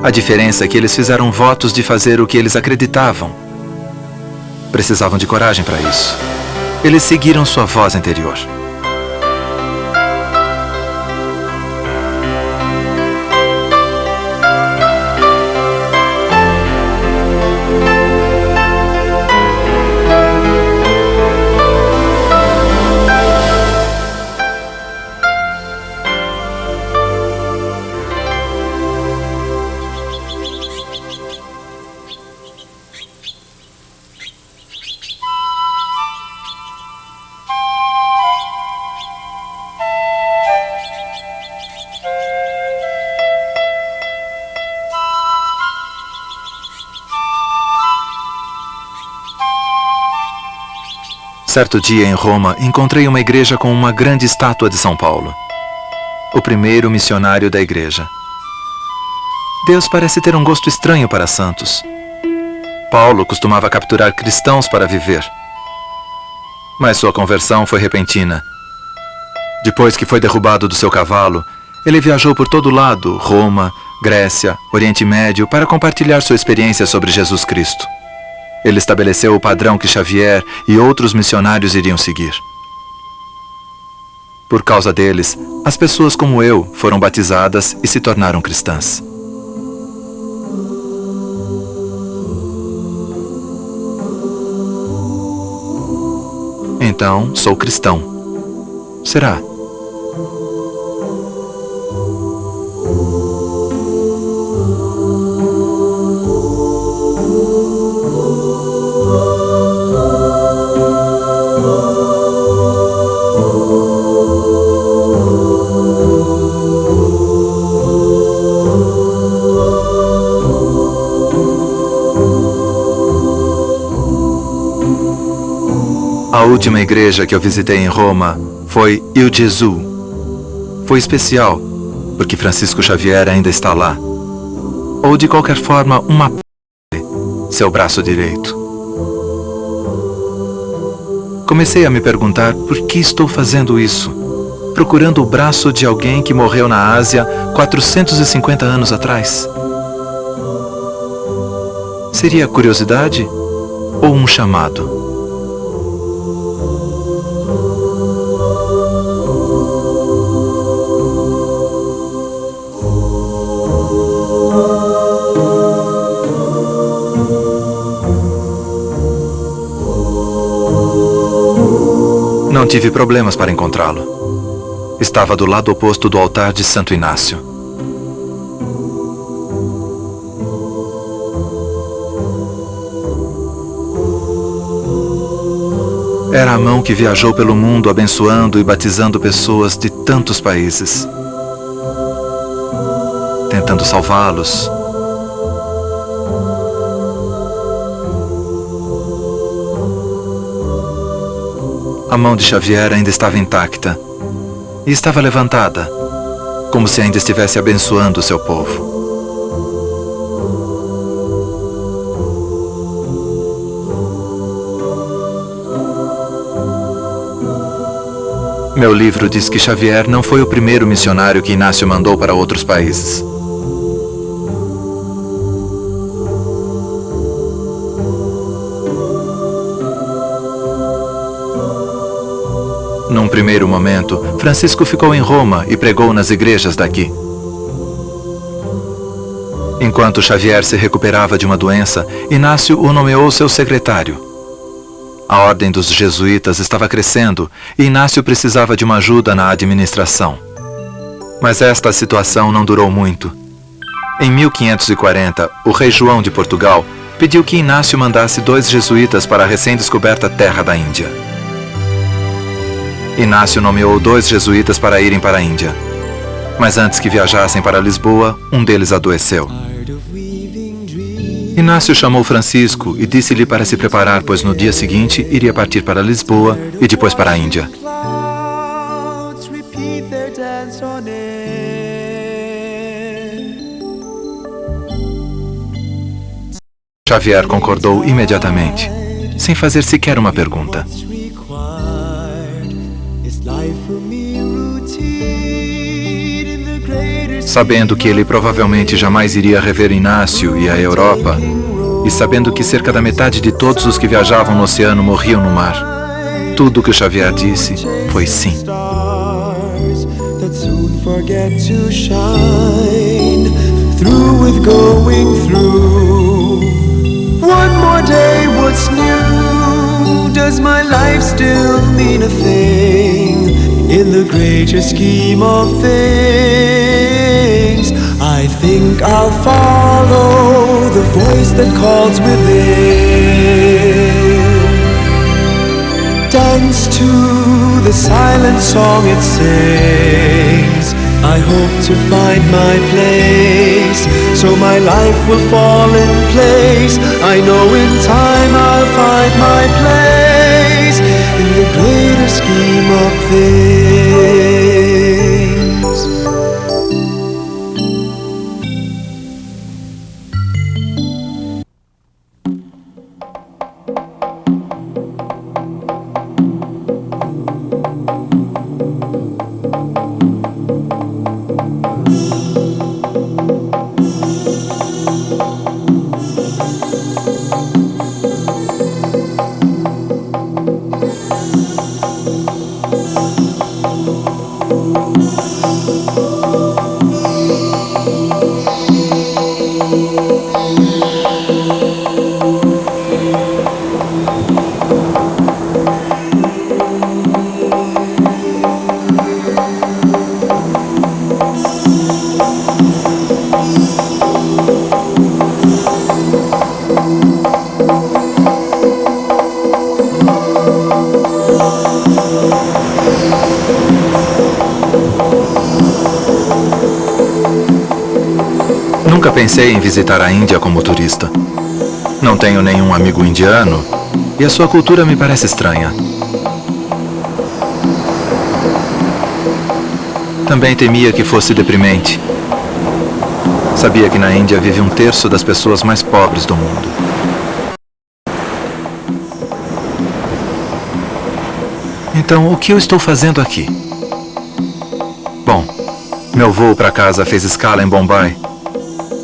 A diferença é que eles fizeram votos de fazer o que eles acreditavam. Precisavam de coragem para isso. Eles seguiram sua voz interior. Certo dia, em Roma, encontrei uma igreja com uma grande estátua de São Paulo. O primeiro missionário da igreja. Deus parece ter um gosto estranho para santos. Paulo costumava capturar cristãos para viver. Mas sua conversão foi repentina. Depois que foi derrubado do seu cavalo, ele viajou por todo lado, Roma, Grécia, Oriente Médio, para compartilhar sua experiência sobre Jesus Cristo. Ele estabeleceu o padrão que Xavier e outros missionários iriam seguir. Por causa deles, as pessoas como eu foram batizadas e se tornaram cristãs. Então, sou cristão. Será? A última igreja que eu visitei em Roma foi Il Gesù. Foi especial, porque Francisco Xavier ainda está lá. Ou de qualquer forma, uma seu braço direito. Comecei a me perguntar por que estou fazendo isso, procurando o braço de alguém que morreu na Ásia 450 anos atrás. Seria curiosidade ou um chamado? Não tive problemas para encontrá-lo. Estava do lado oposto do altar de Santo Inácio. Era a mão que viajou pelo mundo abençoando e batizando pessoas de tantos países, tentando salvá-los. A mão de Xavier ainda estava intacta e estava levantada, como se ainda estivesse abençoando o seu povo. Meu livro diz que Xavier não foi o primeiro missionário que Inácio mandou para outros países. Num primeiro momento, Francisco ficou em Roma e pregou nas igrejas daqui. Enquanto Xavier se recuperava de uma doença, Inácio o nomeou seu secretário. A ordem dos jesuítas estava crescendo e Inácio precisava de uma ajuda na administração. Mas esta situação não durou muito. Em 1540, o rei João de Portugal pediu que Inácio mandasse 2 jesuítas para a recém-descoberta terra da Índia. Inácio nomeou 2 jesuítas para irem para a Índia. Mas antes que viajassem para Lisboa, um deles adoeceu. Inácio chamou Francisco e disse-lhe para se preparar, pois no dia seguinte iria partir para Lisboa e depois para a Índia. Xavier concordou imediatamente, sem fazer sequer uma pergunta. Sabendo que ele provavelmente jamais iria rever Inácio e a Europa, e sabendo que cerca da metade de todos os que viajavam no oceano morriam no mar, tudo o que Xavier disse foi sim. In the greater scheme of things, I think I'll follow the voice that calls within. Dance to the silent song it sings. I hope to find my place, so my life will fall in place. I know in time I'll find my place in the greater scheme of things. Nunca pensei em visitar a Índia como turista. Não tenho nenhum amigo indiano e a sua cultura me parece estranha. Também temia que fosse deprimente. Sabia que na Índia vive 1/3 das pessoas mais pobres do mundo. Então, o que eu estou fazendo aqui? Bom, meu voo para casa fez escala em Bombay.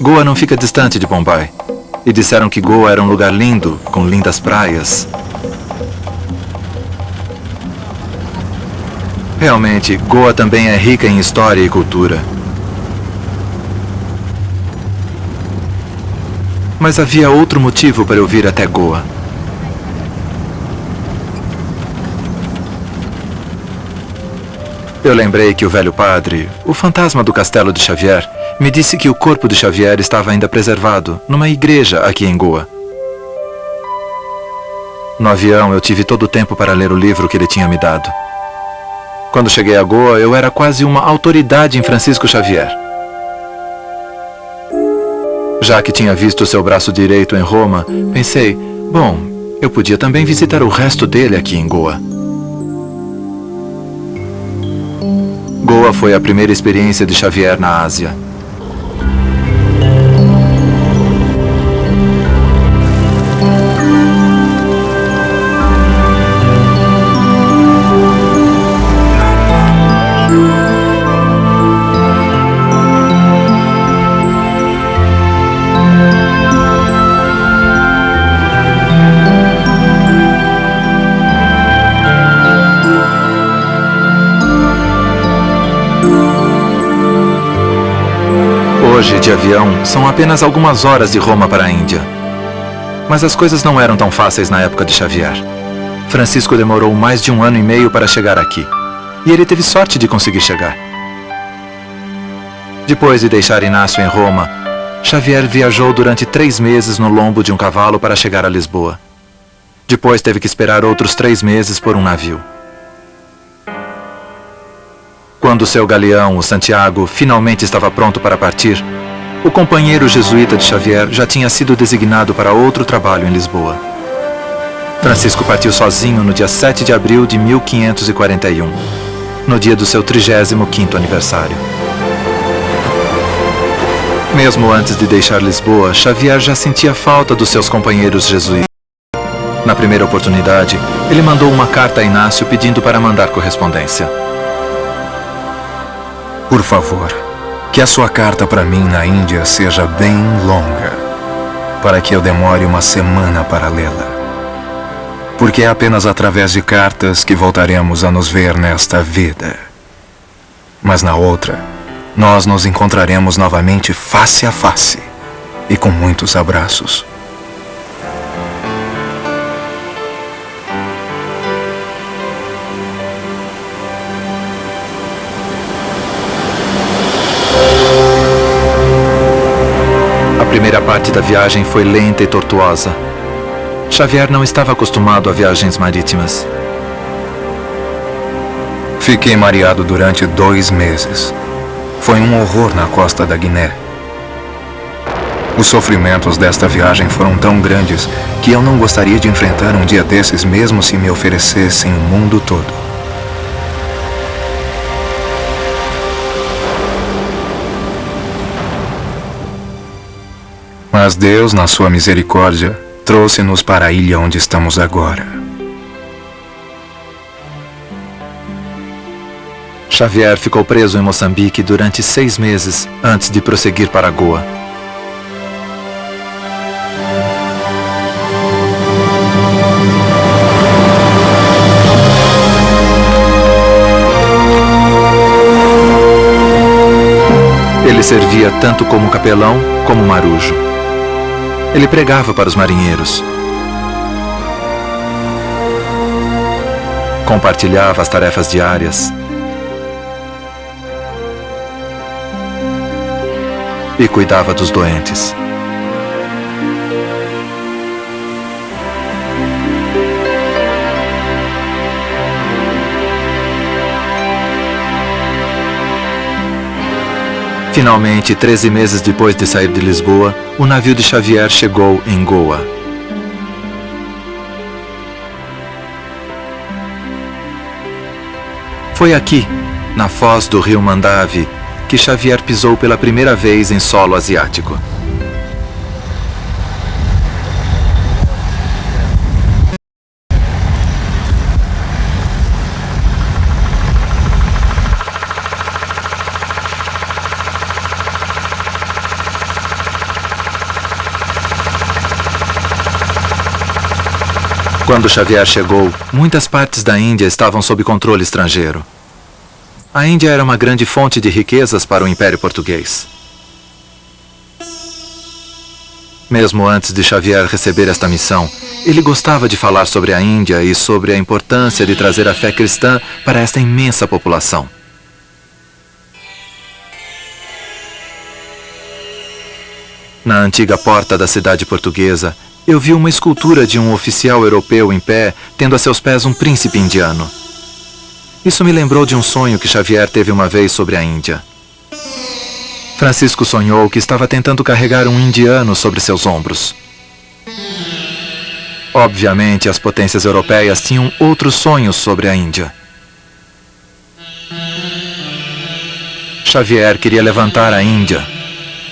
Goa não fica distante de Bombay. E disseram que Goa era um lugar lindo, com lindas praias. Realmente, Goa também é rica em história e cultura. Mas havia outro motivo para eu vir até Goa. Eu lembrei que o velho padre, o fantasma do castelo de Xavier, me disse que o corpo de Xavier estava ainda preservado, numa igreja aqui em Goa. No avião, eu tive todo o tempo para ler o livro que ele tinha me dado. Quando cheguei a Goa, eu era quase uma autoridade em Francisco Xavier. Já que tinha visto seu braço direito em Roma, pensei, bom, eu podia também visitar o resto dele aqui em Goa. Goa foi a primeira experiência de Xavier na Ásia. Hoje, de avião, são apenas algumas horas de Roma para a Índia. Mas as coisas não eram tão fáceis na época de Xavier. Francisco demorou mais de 1 ano e meio para chegar aqui. E ele teve sorte de conseguir chegar. Depois de deixar Inácio em Roma, Xavier viajou durante 3 meses no lombo de um cavalo para chegar a Lisboa. Depois teve que esperar outros 3 meses por um navio. Quando seu galeão, o Santiago, finalmente estava pronto para partir, o companheiro jesuíta de Xavier já tinha sido designado para outro trabalho em Lisboa. Francisco partiu sozinho no dia 7 de abril de 1541, no dia do seu 35º aniversário. Mesmo antes de deixar Lisboa, Xavier já sentia falta dos seus companheiros jesuítas. Na primeira oportunidade, ele mandou uma carta a Inácio pedindo para mandar correspondência. Por favor, que a sua carta para mim na Índia seja bem longa, para que eu demore 1 semana para lê-la. Porque é apenas através de cartas que voltaremos a nos ver nesta vida. Mas na outra, nós nos encontraremos novamente face a face e com muitos abraços. A primeira parte da viagem foi lenta e tortuosa. Xavier não estava acostumado a viagens marítimas. Fiquei mareado durante 2 meses. Foi um horror na costa da Guiné. Os sofrimentos desta viagem foram tão grandes que eu não gostaria de enfrentar um dia desses mesmo se me oferecessem o mundo todo. Mas Deus, na sua misericórdia, trouxe-nos para a ilha onde estamos agora. Xavier ficou preso em Moçambique durante 6 meses antes de prosseguir para Goa. Ele servia tanto como capelão como marujo. Ele pregava para os marinheiros. Compartilhava as tarefas diárias. E cuidava dos doentes. Finalmente, 13 meses depois de sair de Lisboa, o navio de Xavier chegou em Goa. Foi aqui, na foz do rio Mandavi, que Xavier pisou pela primeira vez em solo asiático. Quando Xavier chegou, muitas partes da Índia estavam sob controle estrangeiro. A Índia era uma grande fonte de riquezas para o Império Português. Mesmo antes de Xavier receber esta missão, ele gostava de falar sobre a Índia e sobre a importância de trazer a fé cristã para esta imensa população. Na antiga porta da cidade portuguesa, eu vi uma escultura de um oficial europeu em pé, tendo a seus pés um príncipe indiano. Isso me lembrou de um sonho que Xavier teve uma vez sobre a Índia. Francisco sonhou que estava tentando carregar um indiano sobre seus ombros. Obviamente, as potências europeias tinham outros sonhos sobre a Índia. Xavier queria levantar a Índia.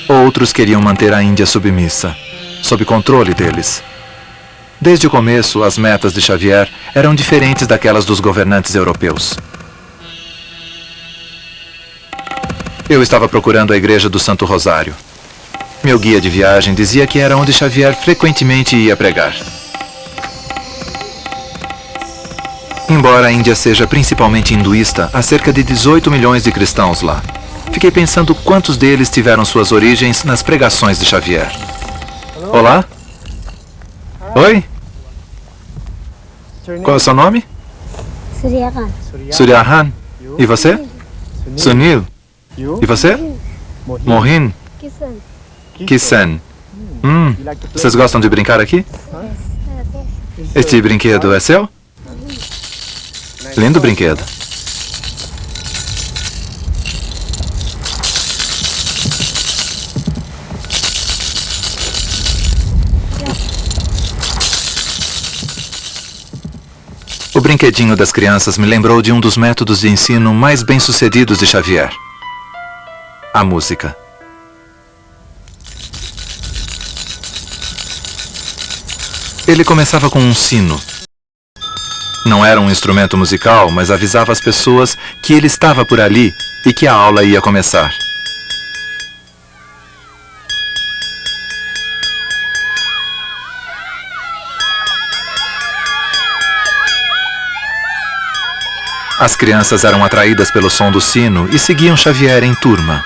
Outros queriam manter a Índia submissa, sob controle deles. Desde o começo, as metas de Xavier eram diferentes daquelas dos governantes europeus. Eu estava procurando a igreja do Santo Rosário. Meu guia de viagem dizia que era onde Xavier frequentemente ia pregar. Embora a Índia seja principalmente hinduísta, há cerca de 18 milhões de cristãos lá. Fiquei pensando quantos deles tiveram suas origens nas pregações de Xavier. Olá? Oi? Qual é o seu nome? Suryakan. Suryahan. E você? Sunil. E você? Mohin. Kisan. Vocês gostam de brincar aqui? Este brinquedo é seu? Lindo brinquedo. O brinquedinho das crianças me lembrou de um dos métodos de ensino mais bem-sucedidos de Xavier: a música. Ele começava com um sino. Não era um instrumento musical, mas avisava as pessoas que ele estava por ali e que a aula ia começar. As crianças eram atraídas pelo som do sino e seguiam Xavier em turma.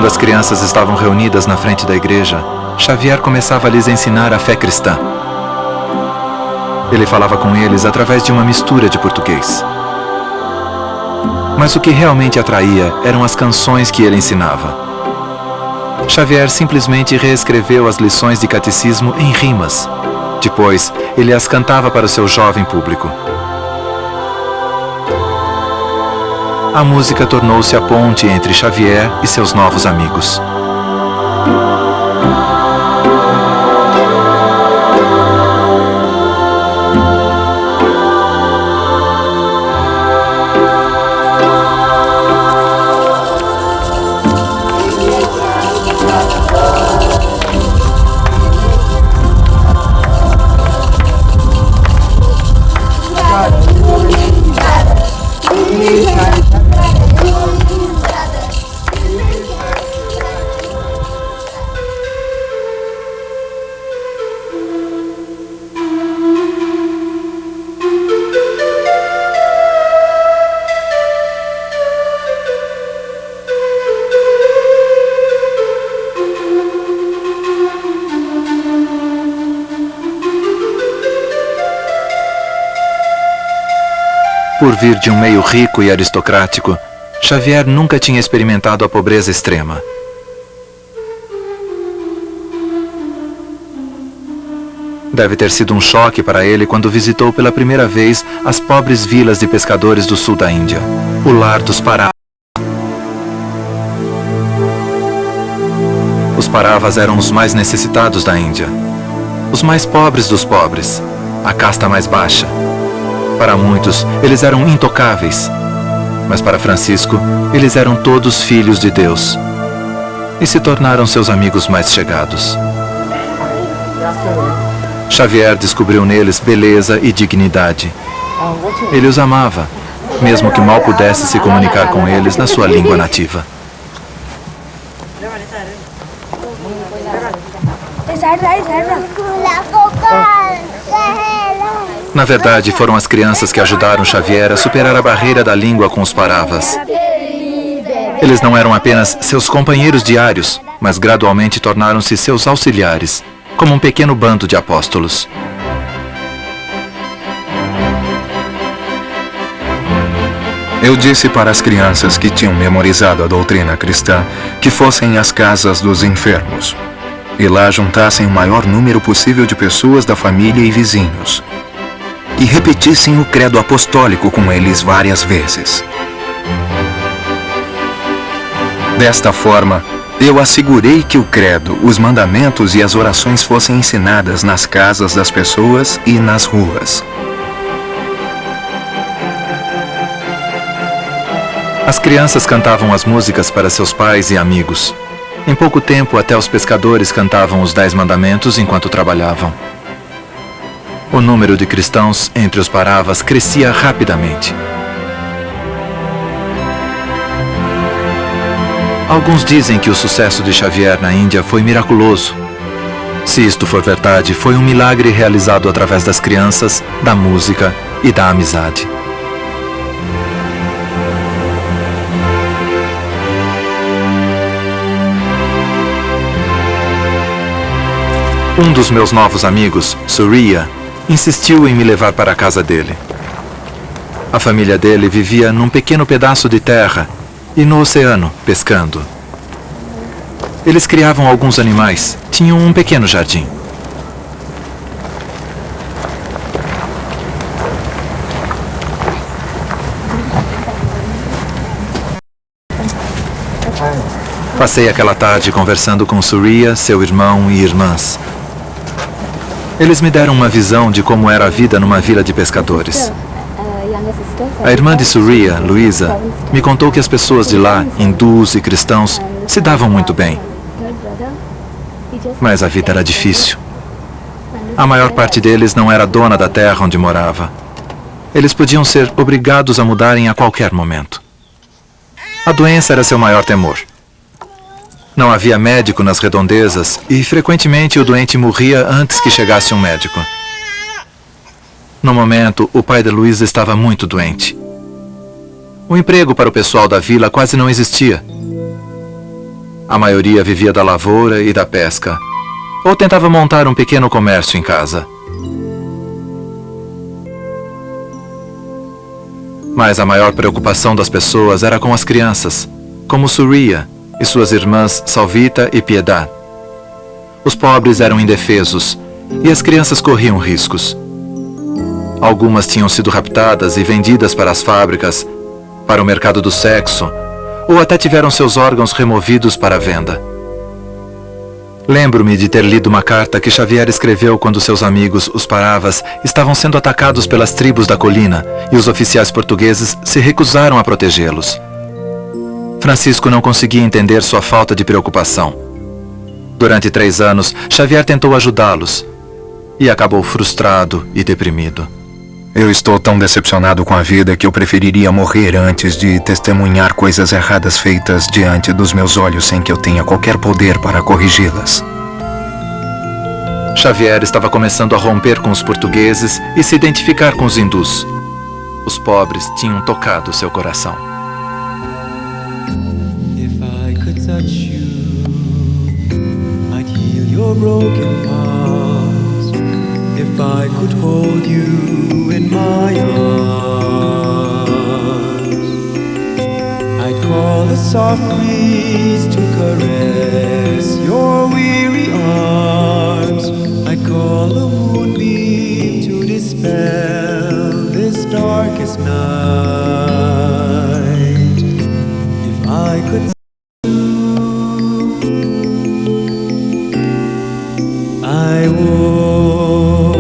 Quando as crianças estavam reunidas na frente da igreja, Xavier começava a lhes ensinar a fé cristã. Ele falava com eles através de uma mistura de português. Mas o que realmente atraía eram as canções que ele ensinava. Xavier simplesmente reescreveu as lições de catecismo em rimas. Depois, ele as cantava para o seu jovem público. A música tornou-se a ponte entre Xavier e seus novos amigos. Por vir de um meio rico e aristocrático, Xavier nunca tinha experimentado a pobreza extrema. Deve ter sido um choque para ele quando visitou pela primeira vez as pobres vilas de pescadores do sul da Índia, o lar dos Paravas. Os Paravas eram os mais necessitados da Índia, os mais pobres dos pobres, a casta mais baixa. Para muitos, eles eram intocáveis, mas para Francisco, eles eram todos filhos de Deus e se tornaram seus amigos mais chegados. Xavier descobriu neles beleza e dignidade. Ele os amava, mesmo que mal pudesse se comunicar com eles na sua língua nativa. Na verdade, foram as crianças que ajudaram Xavier a superar a barreira da língua com os Paravas. Eles não eram apenas seus companheiros diários, mas gradualmente tornaram-se seus auxiliares, como um pequeno bando de apóstolos. Eu disse para as crianças que tinham memorizado a doutrina cristã que fossem às casas dos enfermos e lá juntassem o maior número possível de pessoas da família e vizinhos e repetissem o credo apostólico com eles várias vezes. Desta forma, eu assegurei que o credo, os mandamentos e as orações fossem ensinadas nas casas das pessoas e nas ruas. As crianças cantavam as músicas para seus pais e amigos. Em pouco tempo, até os pescadores cantavam os 10 mandamentos enquanto trabalhavam. O número de cristãos entre os Paravas crescia rapidamente. Alguns dizem que o sucesso de Xavier na Índia foi miraculoso. Se isto for verdade, foi um milagre realizado através das crianças, da música e da amizade. Um dos meus novos amigos, Surya, insistiu em me levar para a casa dele. A família dele vivia num pequeno pedaço de terra e no oceano, pescando. Eles criavam alguns animais, tinham um pequeno jardim. Passei aquela tarde conversando com Surya, seu irmão e irmãs. Eles me deram uma visão de como era a vida numa vila de pescadores. A irmã de Surya, Luísa, me contou que as pessoas de lá, hindus e cristãos, se davam muito bem. Mas a vida era difícil. A maior parte deles não era dona da terra onde morava. Eles podiam ser obrigados a mudarem a qualquer momento. A doença era seu maior temor. Não havia médico nas redondezas e, frequentemente, o doente morria antes que chegasse um médico. No momento, o pai de Luísa estava muito doente. O emprego para o pessoal da vila quase não existia. A maioria vivia da lavoura e da pesca, ou tentava montar um pequeno comércio em casa. Mas a maior preocupação das pessoas era com as crianças, como Surya e suas irmãs Salvita e Piedad. Os pobres eram indefesos e as crianças corriam riscos. Algumas tinham sido raptadas e vendidas para as fábricas, para o mercado do sexo, ou até tiveram seus órgãos removidos para venda. Lembro-me de ter lido uma carta que Xavier escreveu quando seus amigos, os Paravas, estavam sendo atacados pelas tribos da colina e os oficiais portugueses se recusaram a protegê-los. Francisco não conseguia entender sua falta de preocupação. Durante 3 anos, Xavier tentou ajudá-los e acabou frustrado e deprimido. Eu estou tão decepcionado com a vida que eu preferiria morrer antes de testemunhar coisas erradas feitas diante dos meus olhos sem que eu tenha qualquer poder para corrigi-las. Xavier estava começando a romper com os portugueses e se identificar com os hindus. Os pobres tinham tocado seu coração. If I could touch you, I'd heal your broken heart. If I could hold you in my arms, I'd call the soft breeze to caress your weary arms. I'd call the moon darkest night. If I could I would.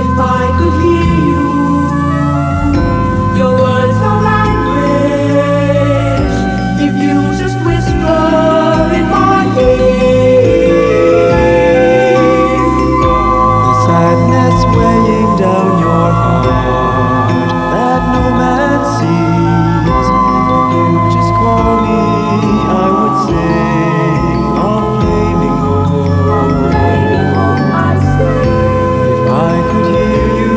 If I could hear you, your words no language. If you just whisper in my ear, The sadness weighing down your heart that no man sees. If you just call me, I would sing a flaming home. I'd say, If I could hear you,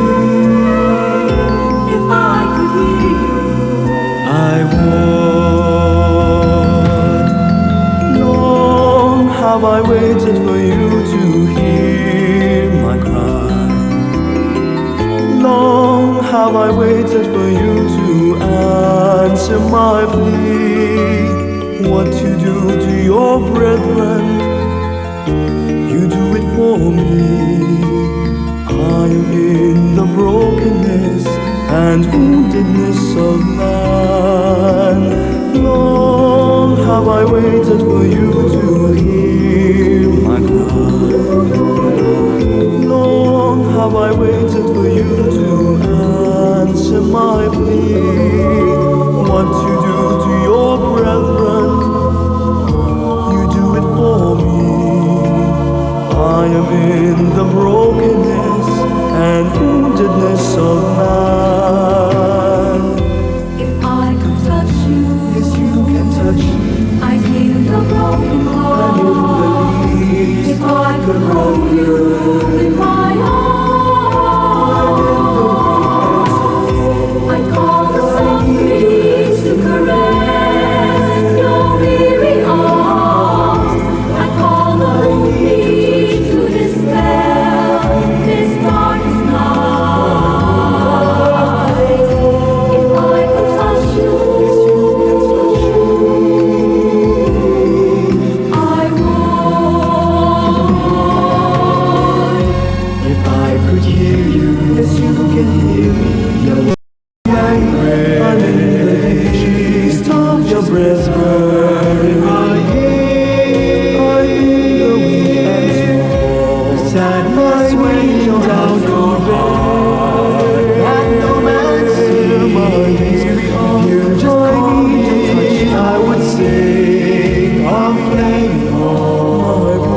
if I could hear you, I would. Long have I waited for you to hear my cry. Long have I waited for you to answer my plea. What you do to your brethren, you do it for me. I am in the brokenness and woundedness of man. Long have I waited for you to hear my cry. Long have I waited for you to answer my plea. What you do to your brethren, you do it for me. I am in the brokenness and woundedness of man. if I could touch you, Yes, you can touch me. I'd heal your broken heart. If I could hold you in my arms, I'd call the sun breeze to caress your weary arms. I'd call the moonbeam to dispel this darkest night. If I could touch you, I would. If I could hear you, yes, you can hear me. Your language, I'm in the east of your breath burning my ear. I hear the weak and small, the sadness weighing down your bed. And no man sees my weary arms. You just call me, I would sing a flaming home.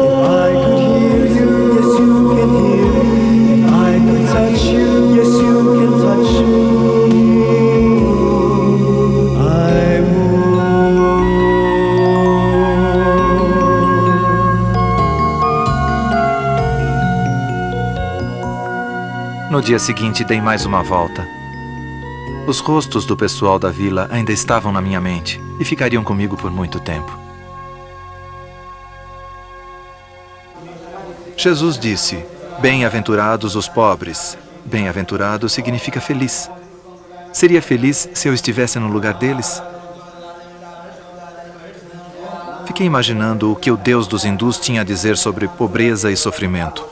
If I could hear you, yes, you can hear me. If I could touch you, yes, you can touch me. I would. No dia seguinte, dei mais uma volta. Os rostos do pessoal da vila ainda estavam na minha mente e ficariam comigo por muito tempo. Jesus disse: bem-aventurados os pobres. Bem-aventurado significa feliz. Seria feliz se eu estivesse no lugar deles? Fiquei imaginando o que o Deus dos hindus tinha a dizer sobre pobreza e sofrimento.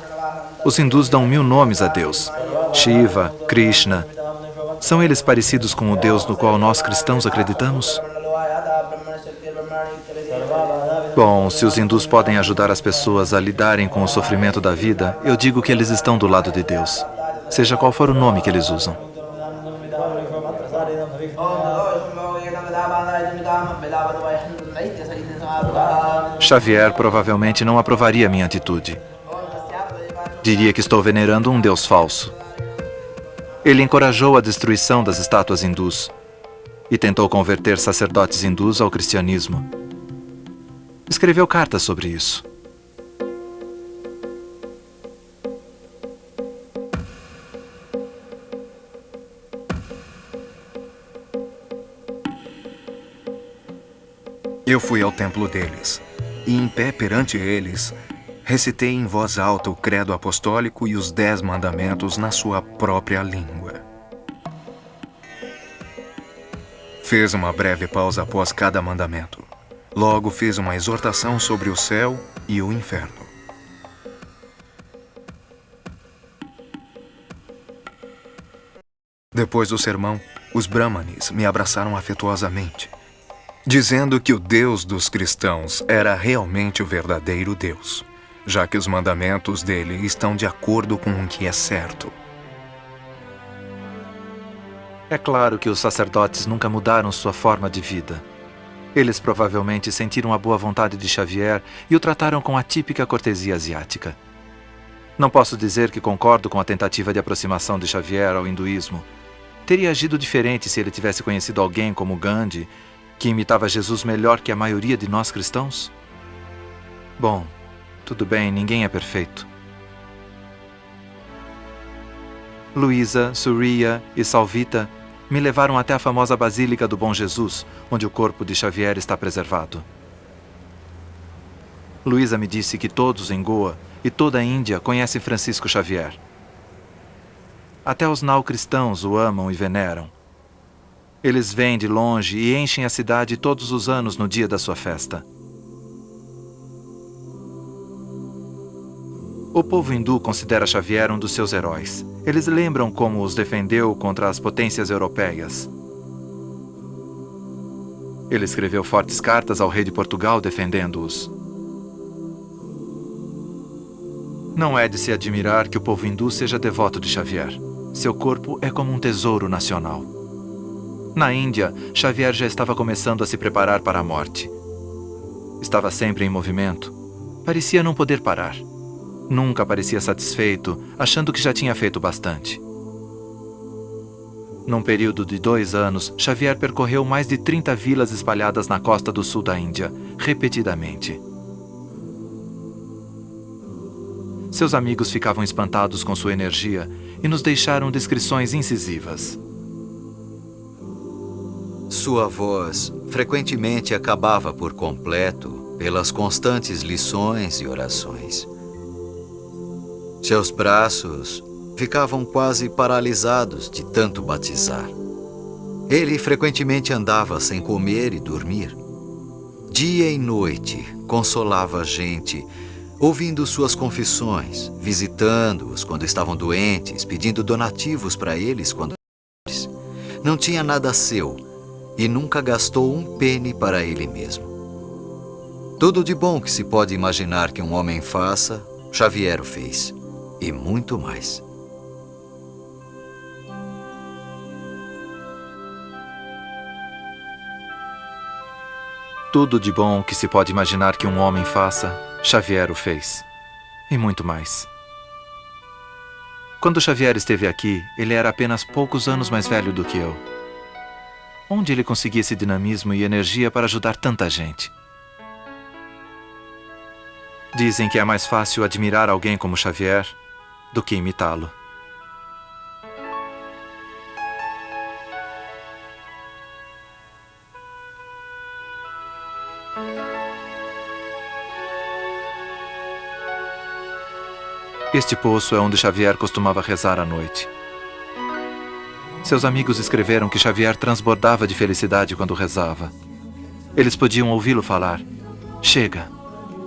Os hindus dão 1000 nomes a Deus: Shiva, Krishna. São eles parecidos com o Deus no qual nós cristãos acreditamos? Bom, se os hindus podem ajudar as pessoas a lidarem com o sofrimento da vida, eu digo que eles estão do lado de Deus, seja qual for o nome que eles usam. Xavier provavelmente não aprovaria minha atitude. Diria que estou venerando um Deus falso. Ele encorajou a destruição das estátuas hindus e tentou converter sacerdotes hindus ao cristianismo. Escreveu cartas sobre isso. Eu fui ao templo deles, e em pé perante eles, recitei em voz alta o credo apostólico e os 10 mandamentos na sua própria língua. Fez uma breve pausa após cada mandamento. Logo fez uma exortação sobre o céu e o inferno. Depois do sermão, os brahmanes me abraçaram afetuosamente, dizendo que o Deus dos cristãos era realmente o verdadeiro Deus, já que os mandamentos dele estão de acordo com o que é certo. É claro que os sacerdotes nunca mudaram sua forma de vida. Eles provavelmente sentiram a boa vontade de Xavier e o trataram com a típica cortesia asiática. Não posso dizer que concordo com a tentativa de aproximação de Xavier ao hinduísmo. Teria agido diferente se ele tivesse conhecido alguém como Gandhi, que imitava Jesus melhor que a maioria de nós cristãos? Bom, tudo bem, ninguém é perfeito. Luísa, Surya e Salvita me levaram até a famosa Basílica do Bom Jesus, onde o corpo de Xavier está preservado. Luísa me disse que todos em Goa e toda a Índia conhecem Francisco Xavier. Até os nao-cristãos o amam e veneram. Eles vêm de longe e enchem a cidade todos os anos no dia da sua festa. O povo hindu considera Xavier um dos seus heróis. Eles lembram como os defendeu contra as potências europeias. Ele escreveu fortes cartas ao rei de Portugal defendendo-os. Não é de se admirar que o povo hindu seja devoto de Xavier. Seu corpo é como um tesouro nacional. Na Índia, Xavier já estava começando a se preparar para a morte. Estava sempre em movimento. Parecia não poder parar. Nunca parecia satisfeito, achando que já tinha feito bastante. Num período de 2 anos, Xavier percorreu mais de 30 vilas espalhadas na costa do sul da Índia, repetidamente. Seus amigos ficavam espantados com sua energia e nos deixaram descrições incisivas. Sua voz frequentemente acabava por completo pelas constantes lições e orações. Seus braços ficavam quase paralisados de tanto batizar. Ele frequentemente andava sem comer e dormir. Dia e noite consolava a gente, ouvindo suas confissões, visitando-os quando estavam doentes, pedindo donativos para eles quando não tinha nada seu e nunca gastou um penny para ele mesmo. Tudo de bom que se pode imaginar que um homem faça, Xavier o fez. E muito mais. Tudo de bom que se pode imaginar que um homem faça, Xavier o fez. E muito mais. Quando Xavier esteve aqui, ele era apenas poucos anos mais velho do que eu. Onde ele conseguia esse dinamismo e energia para ajudar tanta gente? Dizem que é mais fácil admirar alguém como Xavier do que imitá-lo. Este poço é onde Xavier costumava rezar à noite. Seus amigos escreveram que Xavier transbordava de felicidade quando rezava. Eles podiam ouvi-lo falar: "Chega,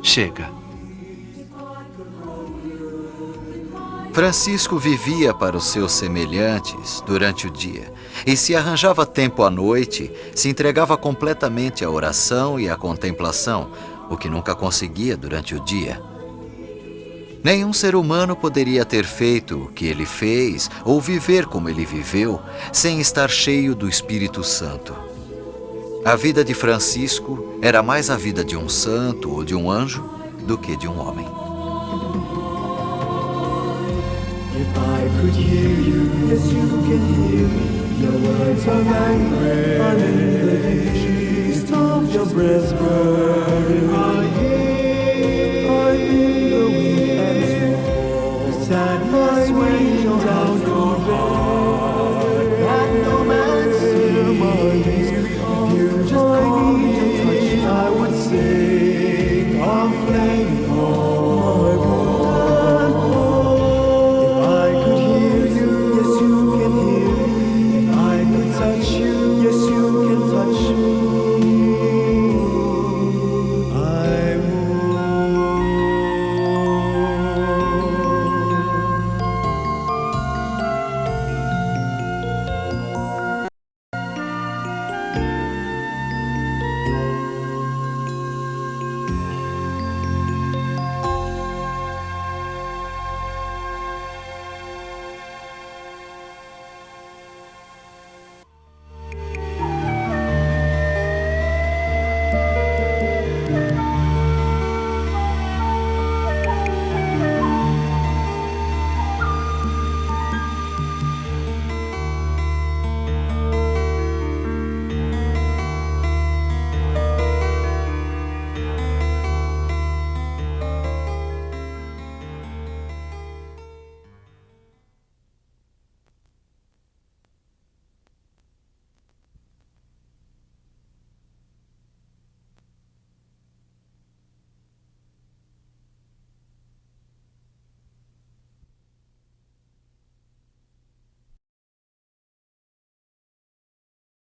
chega." Francisco vivia para os seus semelhantes durante o dia e, se arranjava tempo à noite, se entregava completamente à oração e à contemplação, o que nunca conseguia durante o dia. Nenhum ser humano poderia ter feito o que ele fez ou viver como ele viveu sem estar cheio do Espírito Santo. A vida de Francisco era mais a vida de um santo ou de um anjo do que de um homem. If I could hear you, yes you can hear me. Your words are language, I'm in the taste of your breath burning.